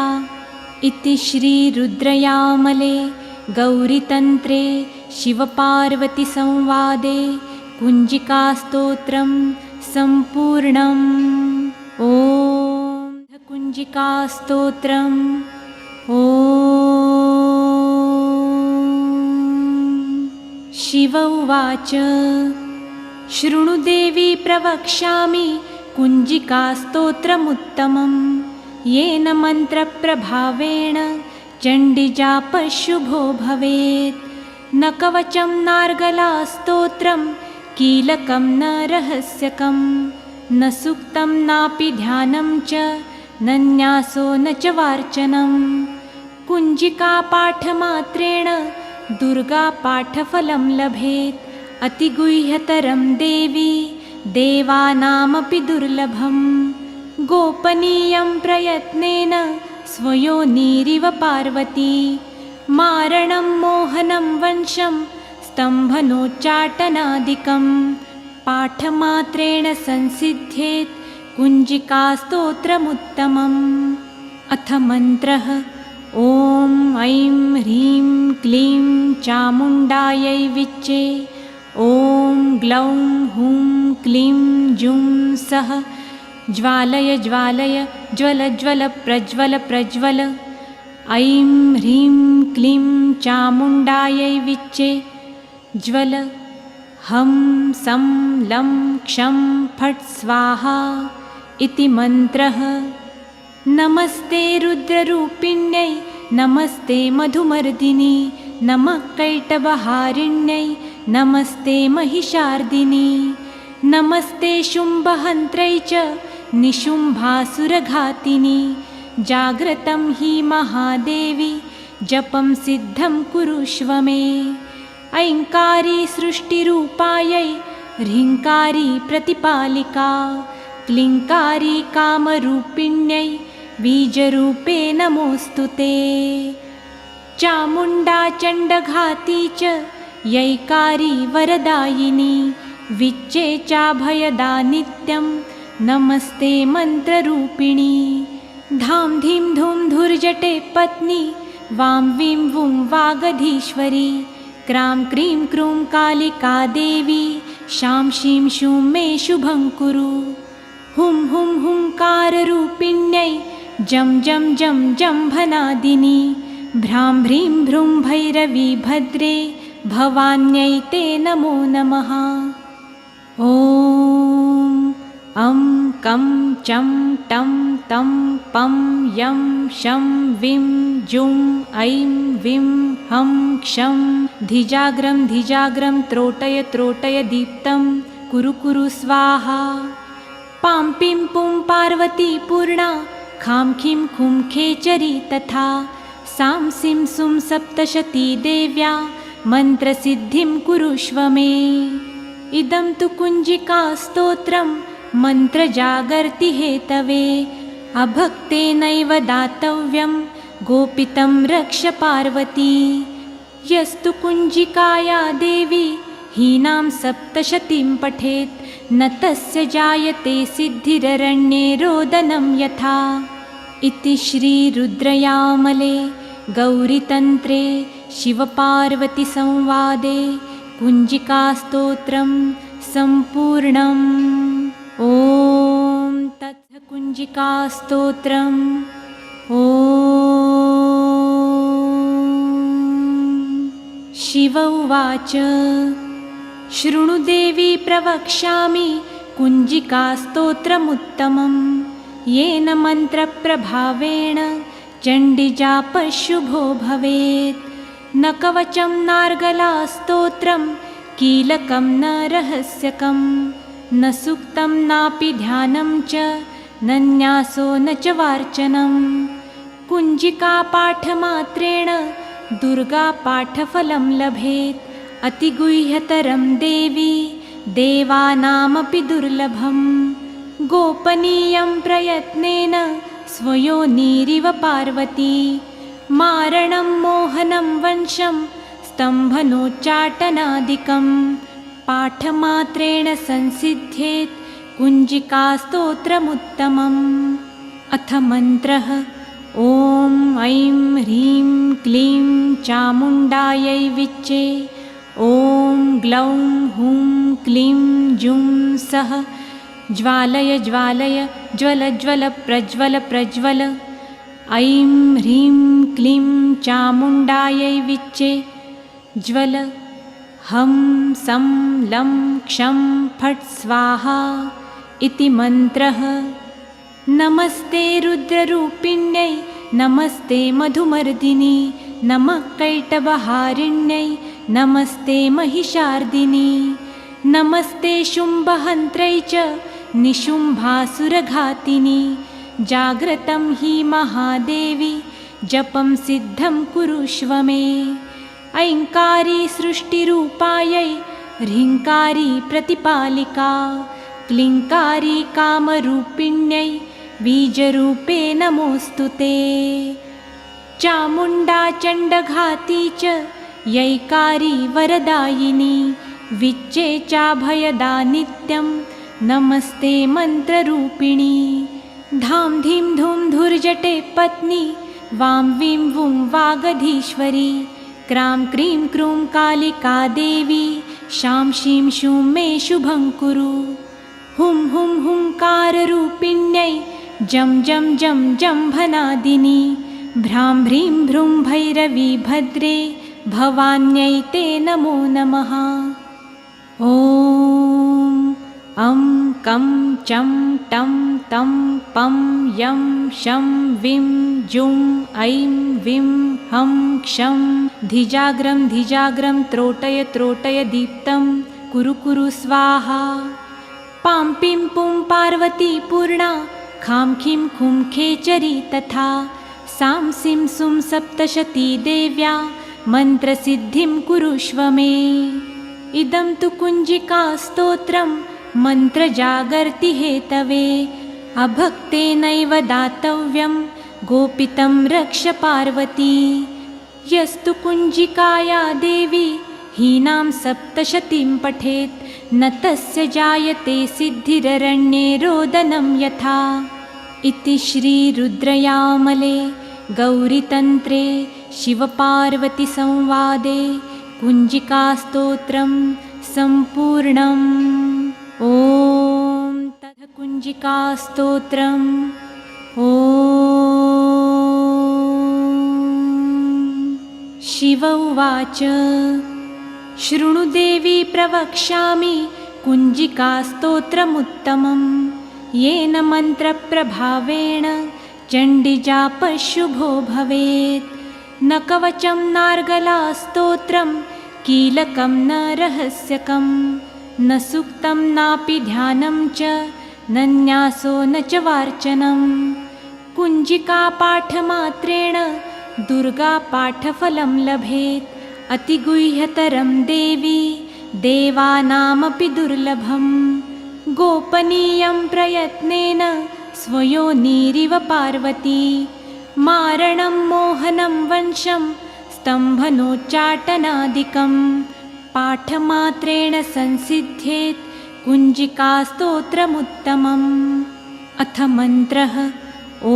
इति श्रीरुद्रयामले गौरीतन्त्रे शिवपार्वतीसंवादे कुञ्जिकास्तोत्रं सम्पूर्णम्। ॐ कुञ्जिकास्तोत्रम्। ॐ शिव उवाच शृणु देवी प्रवक्ष्यामि कुञ्जिकास्तोत्रमुत्तमं येन मन्त्रप्रभावेण चण्डिजापशुभो भवेत्। न कवचं नार्गलास्तोत्रं कीलकं न रहस्यकं न सूक्तं नापि ध्यानं च न न्यासो न च वार्चनं। कुञ्जिकापाठमात्रेण दुर्गापाठफलं लभेत्। अतिगुह्यतरं देवी देवानामपि दुर्लभं। गोपनीयं प्रयत्नेन स्वयोनिरिव पार्वती। मारणं मोहनं वंशं स्तम्भनोच्चाटनादिकं पाठमात्रेण संसिद्ध्येत् कुञ्जिकास्तोत्रमुत्तमम्। अथ मन्त्रः। ॐ ऐं ह्रीं क्लीं चामुण्डायै विच्चे। ॐ ग्लौं हुं क्लीं जुं सः ज्वालय ज्वालय ज्वल ज्वल प्रज्वल प्रज्वल। ऐं ह्रीं क्लीं चामुण्डायै विच्चे। ज्वल। हं सं लं क्षं फट् स्वाहा इति मन्त्रः। नमस्ते रुद्ररूपिण्यै नमस्ते मधुमर्दिनी नमः कैटभहारिण्यै नमस्ते महिषार्दिनी। नमस्ते शुम्भहन्त्रै च निशुम्भासुरघातिनी। जाग्रतं हि महादेवी जपं सिद्धं कुरुष्व मे। ऐङ्कारी सृष्टिरूपायै ह्रीङ्कारी प्रतिपालिका। क्लीङ्कारी कामरूपिण्यै बीजरूपे नमोऽस्तु ते। चामुण्डा चण्डघाती च यैकारी वरदायिनी। विच्चे चाभयदा नित्यं नमस्ते मन्त्ररूपिणी। धां धीं धूं धुर्जटे पत्नी वां वीं वुं वागधीश्वरी। क्रां क्रीं क्रूं कालिका देवी शां शीं शूं मे शुभं कुरु। हुं हुं हुंकाररूपिण्यै जं जं जं जम्भनादिनी। भ्रां भ्रीं भ्रूं भैरवी भद्रे भवान्यै ते नमो नमः। ॐ अं कं चं टं तं पं यं शं विं जुं ऐं विं हं क्षं धिजाग्रं धिजाग्रं त्रोटय त्रोटय दीप्तं कुरु कुरु स्वाहा। पां पिं पुं पार्वती पूर्णा खां खीं खुं खेचरी तथा। सां सिं सुं सप्तशती देव्या मन्त्रसिद्धिं कुरुष्व मे। इदं तु कुञ्जिकास्तोत्रं मन्त्रजागर्ति हेतवे। अभक्तेनैव दातव्यं गोपितं रक्ष पार्वती। यस्तु कुञ्जिकाया देवी हीनां सप्तशतीं पठेत् न तस्य जायते सिद्धिररण्ये रोदनं यथा। इति श्रीरुद्रयामले गौरीतन्त्रे शिवपार्वतीसंवादे कुञ्जिकास्तोत्रं सम्पूर्णम्। ॐ तत् कुञ्जिकास्तोत्रम्। ॐ शिव उवाच। शृणु देवी प्रवक्ष्यामि कुञ्जिकास्तोत्रमुत्तमम्। येन मन्त्रप्रभावेण चण्डिजापशुभो भवेत्। न कवचं नार्गलास्तोत्रं कीलकं न रहस्यकं न सूक्तं नापि ध्यानं च न न्यासो न च वार्चनं। कुञ्जिकापाठमात्रेण दुर्गापाठफलं लभेत्। अतिगुह्यतरं देवी देवानामपि दुर्लभं। गोपनीयं प्रयत्नेन स्वयोनिरिव पार्वती। मारणं मोहनं वंशं स्तम्भनोच्चाटनादिकं पाठमात्रेण संसिद्ध्येत् कुञ्जिकास्तोत्रमुत्तमम्। अथ मन्त्रः। ॐ ऐं ह्रीं क्लीं चामुण्डायै विच्चे। ॐ ग्लौं हुं क्लीं जुं सः ज्वालय ज्वालय ज्वल ज्वल प्रज्वल प्रज्वल। ऐं ह्रीं क्लीं चामुण्डायै विच्चे। ज्वल। हं सं लं क्षं फट् स्वाहा इति मन्त्रः। नमस्ते रुद्ररूपिण्यै नमस्ते मधुमर्दिनी नमः कैटभहारिण्यै नमस्ते महिषार्दिनी नमस्ते शुम्भहन्त्रै च निशुम्भासुरघातिनी जाग्रतं हि महादेवी जपं सिद्धं कुरुष्व मे ऐङ्कारी सृष्टिरूपायै ह्रीङ्कारी प्रतिपालिका क्लीङ्कारी कामरूपिण्यै बीजरूपे नमोऽस्तु ते चामुण्डा चण्डघाती च यैकारी वरदायिनी विच्चे चाभयदा नित्यं नमस्ते मन्त्ररूपिणी धां धीं धूं धुर्जटे पत्नी वां वीं वुं वागधीश्वरी क्रां क्रीं क्रूं कालिका देवी शां शीं शूं मे शुभं कुरु हुं हुं हुंकाररूपिण्यै जं जं जं जम्भनादिनी भ्रां भ्रीं भ्रूं भैरवी भद्रे भवान्यै ते नमो नमः ॐ अं कं चं टं तं पं यं शं विं जुं ऐं विं हं क्षं धिजाग्रं त्रोटय दीप्तं कुरु कुरु स्वाहा पां पिं पुं पार्वती पूर्णा खां खीं खुं खेचरी तथा सां सिं सुं सप्तशती देव्या मन्त्रसिद्धिं कुरुष्व मे इदं तु कुञ्जिकास्तोत्रं मन्त्रजागर्ति हेतवे अभक्तेनैव दातव्यं गोपितं रक्ष पार्वती यस्तु कुञ्जिकाया देवी हीनां सप्तशतीं पठेत् न तस्य जायते सिद्धिररण्ये रोदनं यथा इति श्रीरुद्रयामले गौरीतन्त्रे शिवपार्वतीसंवादे कुञ्जिकास्तोत्रं सम्पूर्णम् ॐ तथ कुञ्जिकास्तोत्रम् ॐ शिव उवाच शृणु देवी प्रवक्ष्यामि कुञ्जिकास्तोत्रमुत्तमं येन मन्त्रप्रभावेण चण्डीजापशुभो भवेत् न कवचं नार्गलास्तोत्रं कीलकं न रहस्यकं न सूक्तं नापि ध्यानं च न न्यासो न च वार्चनं कुञ्जिकापाठमात्रेण दुर्गापाठफलं लभेत् अतिगुह्यतरं देवी देवानामपि दुर्लभं गोपनीयं प्रयत्नेन स्वयोनिरिव पार्वती मारणं मोहनं वंशं स्तम्भनोच्चाटनादिकं पाठमात्रेण संसिद्ध्येत् कुञ्जिकास्तोत्रमुत्तमम् अथ मन्त्रः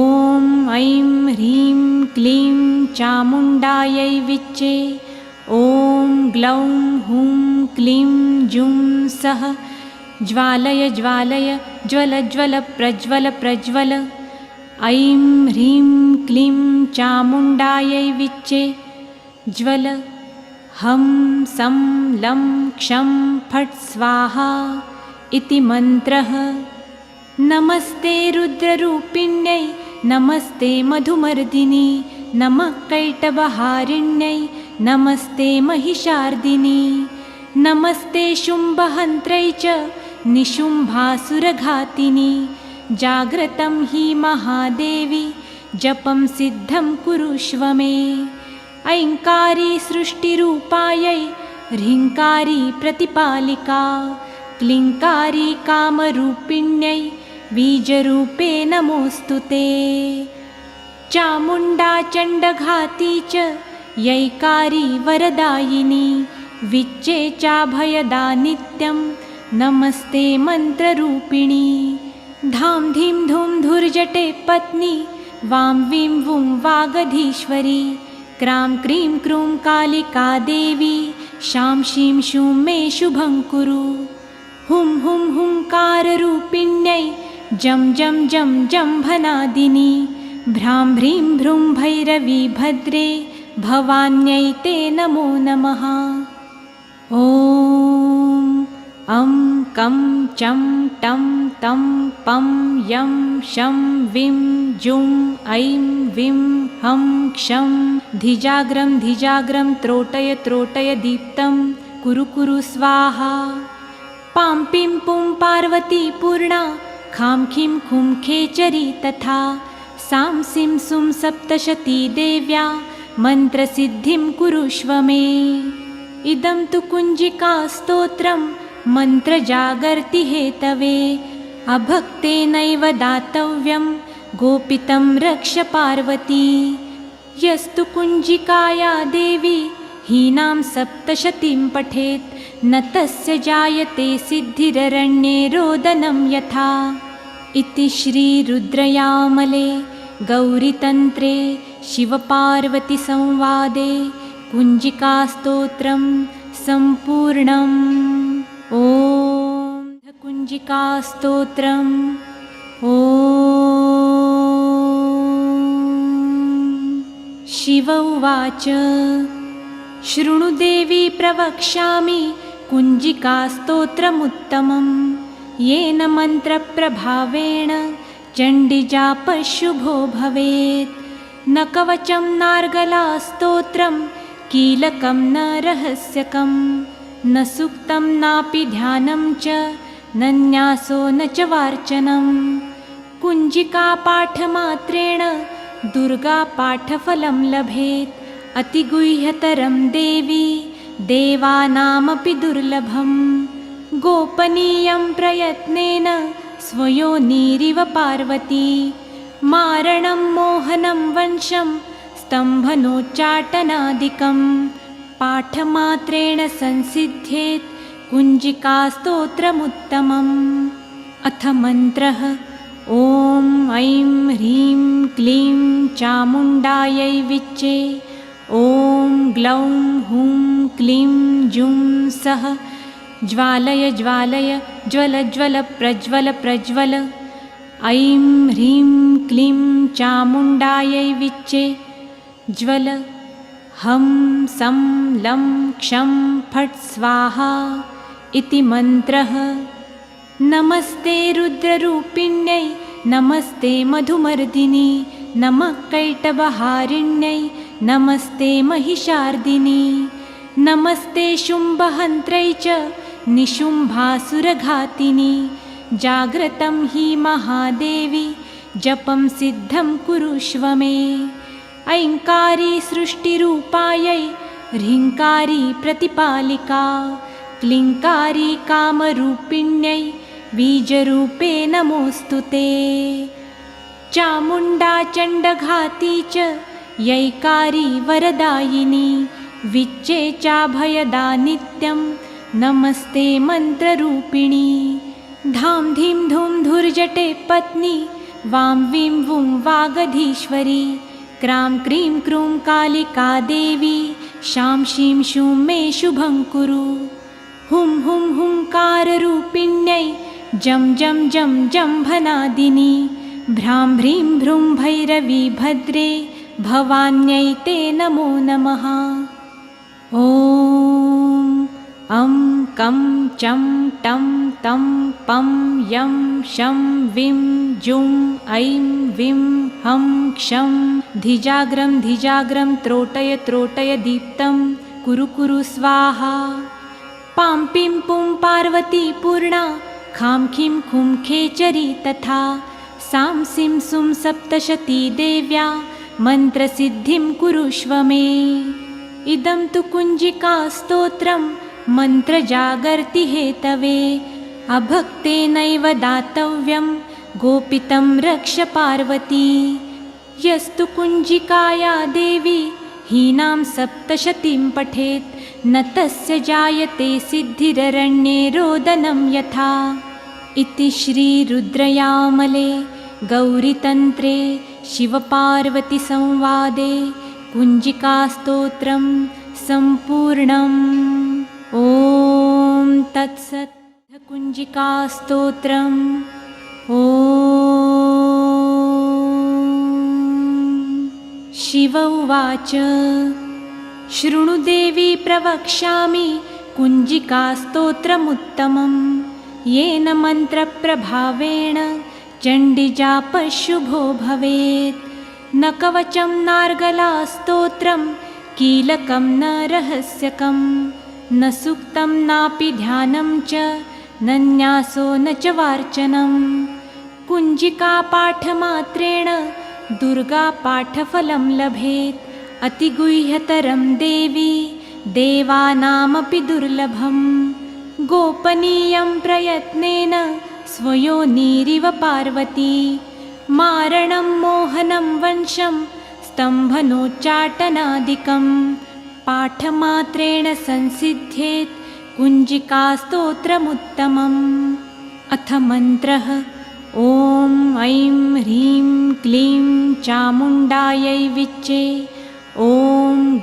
ॐ ऐं ह्रीं क्लीं चामुण्डायै विच्चे ॐ ग्लौं हुं क्लीं जुं सः ज्वालय ज्वालय ज्वल ज्वल प्रज्वल प्रज्वल ऐं ह्रीं क्लीं चामुण्डायै विच्चे ज्वल हं सं लं क्षं फट् स्वाहा इति मन्त्रः नमस्ते रुद्ररूपिण्यै नमस्ते मधुमर्दिनी नमः कैटभहारिण्यै नमस्ते महिषार्दिनी नमस्ते शुम्भहन्त्रै च निशुम्भासुरघातिनी जाग्रतं हि महादेवी जपं सिद्धं कुरुष्व मे ऐङ्कारी सृष्टिरूपायै ह्रीङ्कारी प्रतिपालिका क्लीङ्कारी कामरूपिण्यै बीजरूपे नमोऽस्तु ते चामुण्डा चण्डघाती च यैकारी वरदायिनी विच्चे चाभयदा नित्यं नमस्ते मन्त्ररूपिणी धां धीं धूं धुर्जटे पत्नी वां वीं वुं वागधीश्वरी क्रां क्रीं क्रूं कालिका देवी शां शीं शूं मे शुभं कुरु हुं हुं हुंकाररूपिण्यै जं जं जं जम्भनादिनी भ्रां भ्रीं भ्रूं भैरवी भद्रे भवान्यै ते नमो नमः ॐ अं कं चं टं तं पं यं शं विं जुं ऐं विं हं क्षं धिजाग्रं धिजाग्रं त्रोटय त्रोटय दीप्तं कुरु कुरु स्वाहा। पां पिं पुं पार्वती पूर्णा खां खीं खुं खेचरी तथा सां सिं सुं सप्तशती देव्या मन्त्रसिद्धिं कुरुष्व मे। इदं तु कुञ्जिकास्तोत्रं मन्त्रजागर्ति हेतवे अभक्तेनैव दातव्यं गोपितं रक्ष पार्वती। यस्तु कुञ्जिकाया देवी हीनां सप्तशतीं पठेत् न तस्य जायते सिद्धिररण्ये रोदनं यथा। इति श्रीरुद्रयामले गौरीतन्त्रे शिवपार्वतीसंवादे कुञ्जिकास्तोत्रं सम्पूर्णम्। ॐ कुञ्जिकास्तोत्रम्। ॐ शिव उवाच शृणु देवी प्रवक्ष्यामि कुञ्जिकास्तोत्रमुत्तमं येन मन्त्रप्रभावेण चण्डीजापशुभो भवेत्। न कवचं नार्गलास्तोत्रं कीलकं न रहस्यकं न सूक्तं नापि ध्यानं च न न्यासो न च वार्चनं। कुञ्जिकापाठमात्रेण दुर्गापाठफलं लभेत् अतिगुह्यतरं देवी देवानामपि दुर्लभं। गोपनीयं प्रयत्नेन स्वयोनिरिव पार्वती मारणं मोहनं वंशं स्तम्भनोच्चाटनादिकं पाठमात्रेण संसिद्ध्येत् कुञ्जिकास्तोत्रमुत्तमम्। अथ मन्त्रः ॐ ऐं ह्रीं क्लीं चामुण्डायै विच्चे ॐ ग्लौं हुं क्लीं जुं सः ज्वालय ज्वालय ज्वल ज्वल प्रज्वल प्रज्वल। ऐं ह्रीं क्लीं चामुण्डायै विच्चे ज्वल हं सं लं क्षं फट् स्वाहा इति मन्त्रः। नमस्ते रुद्ररूपिण्यै नमस्ते मधुमर्दिनी नमः कैटभहारिण्यै नमस्ते महिषार्दिनी नमस्ते शुम्भहन्त्रै च निशुम्भासुरघातिनी। जाग्रतं हि महादेवी जपं सिद्धं कुरुष्व मे। ऐङ्कारी सृष्टिरूपायै ह्रीङ्कारी प्रतिपालिका क्लीङ्कारी कामरूपिण्यै बीजरूपे नमोऽस्तु ते। चामुण्डा चण्डघाती च यैकारी वरदायिनी विच्चे चाभयदा नित्यं नमस्ते मन्त्ररूपिणी। धां धीं धूं धुर्जटे पत्नी वां वीं वुं वागधीश्वरी क्रां क्रीं क्रूं कालिका देवी शां शीं शूं मे शुभं कुरु। हुं हुं हुंकाररूपिण्यै जं जं जं जम्भनादिनी भ्रां भ्रीं भ्रूं भैरवी भद्रे भवान्यै ते नमो नमः। ॐ अं कं चं टं तं पं यं शं विं जुं ऐं विं हं क्षं धिजाग्रं धिजाग्रं त्रोटय त्रोटय दीप्तं कुरु कुरु स्वाहा। पां पिं पुं पार्वती पूर्णा खां खीं खुं खेचरी तथा सां सिं सुं सप्तशती देव्या मन्त्रसिद्धिं कुरुष्व मे। इदं तु कुञ्जिकास्तोत्रं मन्त्रजागर्ति हेतवे अभक्तेनैव दातव्यं गोपितं रक्ष पार्वती। यस्तु कुञ्जिकाया देवी हीनां सप्तशतीं पठेत् न तस्य जायते सिद्धिररण्ये रोदनं यथा। इति श्रीरुद्रयामले गौरीतन्त्रे शिवपार्वतीसंवादे कुञ्जिकास्तोत्रं सम्पूर्णम्। ॐ तत्सत्। कुञ्जिकास्तोत्रम्। ॐ शिव उवाच शृणु देवी प्रवक्ष्यामि कुञ्जिकास्तोत्रमुत्तमं येन मन्त्रप्रभावेण चण्डीजापशुभो भवेत्। न कवचं नार्गलास्तोत्रं कीलकं न रहस्यकं न सूक्तं नापि ध्यानं च न न्यासो न च वार्चनं। कुञ्जिकापाठमात्रेण दुर्गापाठफलं लभेत्। अतिगुह्यतरं देवी देवानामपि दुर्लभं। गोपनीयं प्रयत्नेन स्वयोनिरिव पार्वती। मारणं मोहनं वंशं स्तम्भनोच्चाटनादिकं पाठमात्रेण संसिद्ध्येत् कुञ्जिकास्तोत्रमुत्तमम्। अथ मन्त्रः। ॐ ऐं ह्रीं क्लीं चामुण्डायै विच्चे। ॐ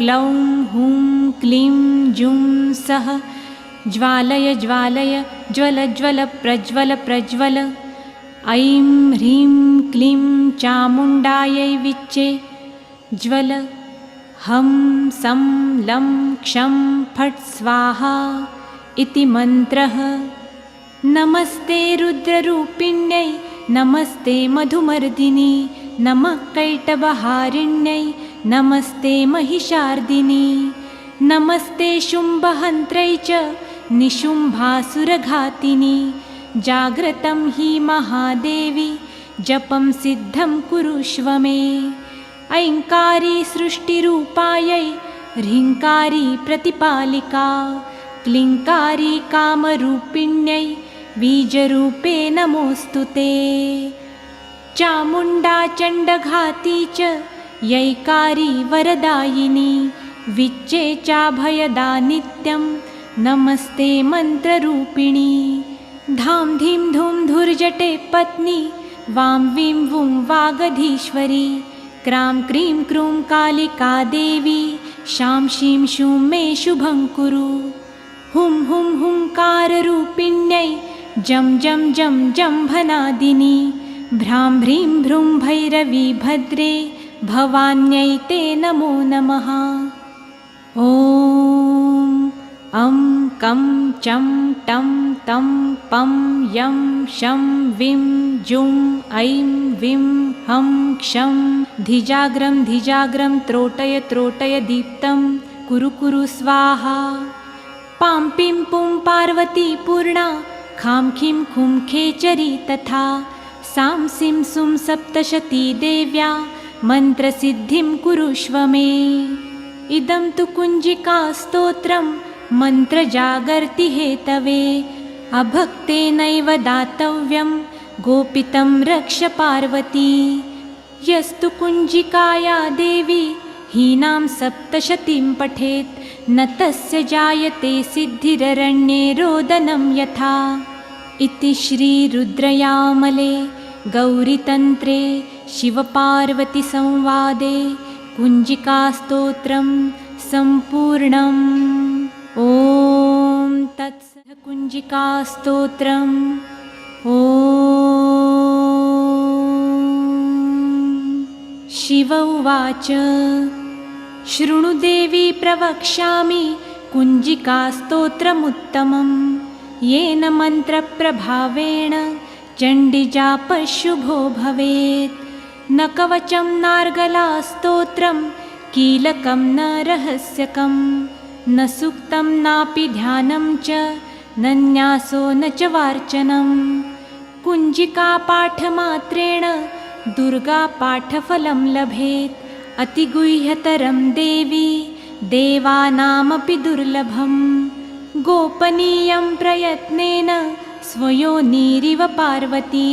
ग्लौं हुं क्लीं जुं सः ज्वालय ज्वालय ज्वल ज्वल प्रज्वल प्रज्वल। ऐं ह्रीं क्लीं चामुण्डायै विच्चे ज्वल। हं सं लं क्षं फट् स्वाहा इति मन्त्रः। नमस्ते रुद्ररूपिण्यै नमस्ते मधुमर्दिनी नमः कैटभहारिण्यै नमस्ते महिषार्दिनी। नमस्ते शुम्भहन्त्रै च निशुम्भासुरघातिनी। जाग्रतं हि महादेवी जपं सिद्धं कुरुष्व मे। ऐङ्कारी सृष्टिरूपायै ह्रीङ्कारी प्रतिपालिका। क्लीङ्कारी कामरूपिण्यै बीजरूपे नमोऽस्तु ते। चामुण्डा चण्डघाती च यैकारी वरदायिनी। विच्चे चाभयदा नित्यं नमस्ते मन्त्ररूपिणी। धां धीं धूं धुर्जटे पत्नी वां वीं वुं वागधीश्वरी। क्रां क्रीं क्रूं कालिका देवी शां शीं शूं मे शुभं कुरु। हुं हुं हुंकाररूपिण्यै जं जं जं जम्भनादिनी। भ्रां भ्रीं भ्रूं भैरवी भद्रे भवान्यै ते नमो नमः। ॐ अं कं चं टं तं पं यं शं विं जुं ऐं विं हं क्षं धिजाग्रं धिजाग्रं त्रोटय त्रोटय दीप्तं कुरु कुरु स्वाहा। पां पिं पुं पार्वती पूर्णा खां खीं खुं खेचरी तथा। सां सिं सुं सप्तशती देव्या मन्त्रसिद्धिं कुरुष्व मे। इदं तु कुञ्जिकास्तोत्रं मन्त्रजागर्ति हेतवे। अभक्तेनैव दातव्यं गोपितं रक्ष पार्वती। यस्तु कुञ्जिकाया देवी हीनां सप्तशतीं पठेत् न तस्य जायते सिद्धिररण्ये रोदनं यथा। इति श्रीरुद्रयामले गौरीतन्त्रे शिवपार्वतीसंवादे कुञ्जिकास्तोत्रं सम्पूर्णम्। ॐ तत्सत्। कुञ्जिकास्तोत्रम्। ॐ शिव उवाच। शृणु देवी प्रवक्ष्यामि कुञ्जिकास्तोत्रमुत्तमं। येन मन्त्रप्रभावेण चण्डीजापशुभो भवेत्। न कवचं नार्गलास्तोत्रं कीलकं न रहस्यकं न सूक्तं नापि ध्यानं च न न्यासो न च वार्चनं। कुञ्जिकापाठमात्रेण दुर्गापाठफलं लभेत्। अतिगुह्यतरं देवी देवानामपि दुर्लभं। गोपनीयं प्रयत्नेन स्वयोनिरिव पार्वती।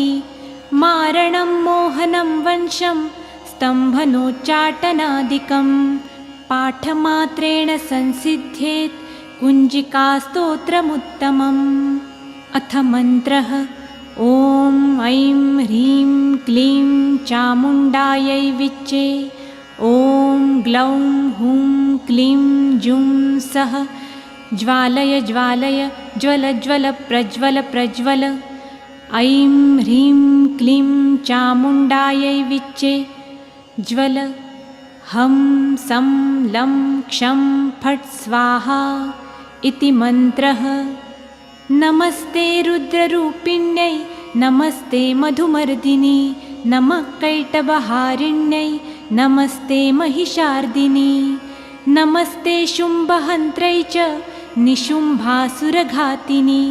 मारणं मोहनं वंशं स्तम्भनोच्चाटनादिकं पाठमात्रेण संसिद्ध्येत् कुञ्जिकास्तोत्रमुत्तमम्। अथ मन्त्रः। ॐ ऐं ह्रीं क्लीं चामुण्डायै विच्चे। ॐ ग्लौं हुं क्लीं जुं सः ज्वालय ज्वालय ज्वल ज्वल प्रज्वल प्रज्वल। ऐं ह्रीं क्लीं चामुण्डायै विच्चे ज्वल। हं सं लं क्षं फट् स्वाहा इति मन्त्रः। नमस्ते रुद्ररूपिण्यै नमस्ते मधुमर्दिनी नमः कैटभहारिण्यै नमस्ते महिषार्दिनी नमस्ते शुम्भहन्त्रै च निशुम्भासुरघातिनी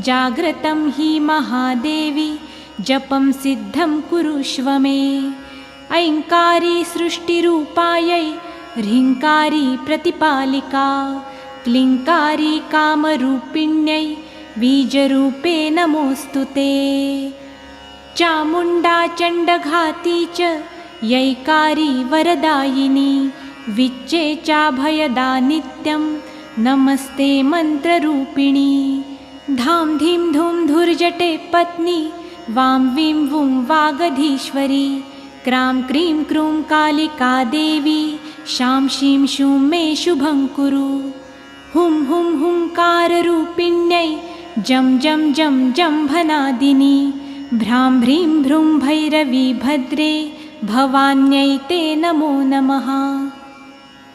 जाग्रतं हि महादेवी जपं सिद्धं कुरुष्व मे ऐङ्कारी सृष्टिरूपायै ह्रीङ्कारी प्रतिपालिका क्लीङ्कारी कामरूपिण्यै बीजरूपे नमोऽस्तु ते चामुण्डा चण्डघाती च यैकारी वरदायिनी विच्चे चाभयदा नित्यं नमस्ते मन्त्ररूपिणी धां धीं धूं धुर्जटे पत्नी वां वीं वुं वागधीश्वरी क्रां क्रीं क्रूं कालिका देवी शां शीं शूं मे शुभं कुरु हुं हुं हुंकाररूपिण्यै जं जं जं जम्भनादिनी भ्रां भ्रीं भ्रूं भैरवी भद्रे भवान्यै ते नमो नमः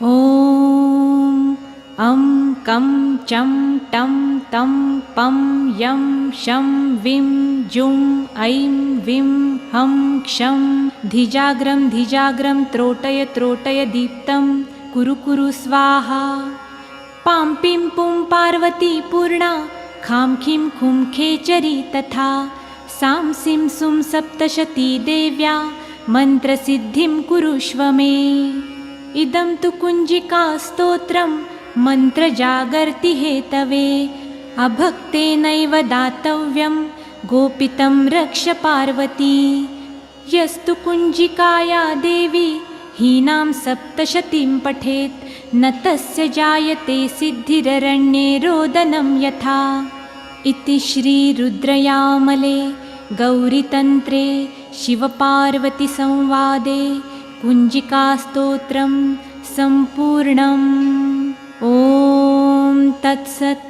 ॐ अं कं चं टं तं पं यं शं विं जुं ऐं विं हं क्षं धिजाग्रं धिजाग्रं त्रोटय त्रोटय दीप्तं कुरु कुरु स्वाहा पां पिं पुं पार्वती पूर्णा खां खीं खुं खेचरी तथा सां सिं सुं सप्तशती देव्या मन्त्रसिद्धिं कुरुष्व मे इदं तु कुञ्जिकास्तोत्रं मन्त्रजागर्ति हेतवे अभक्तेनैव दातव्यं गोपितं रक्ष पार्वती यस्तु कुञ्जिकाया देवी हीनां सप्तशतीं पठेत् न तस्य जायते सिद्धिररण्ये रोदनं यथा इति श्रीरुद्रयामले गौरीतन्त्रे शिवपार्वतीसंवादे कुञ्जिकास्तोत्रं सम्पूर्णम् ॐ तत्सत्।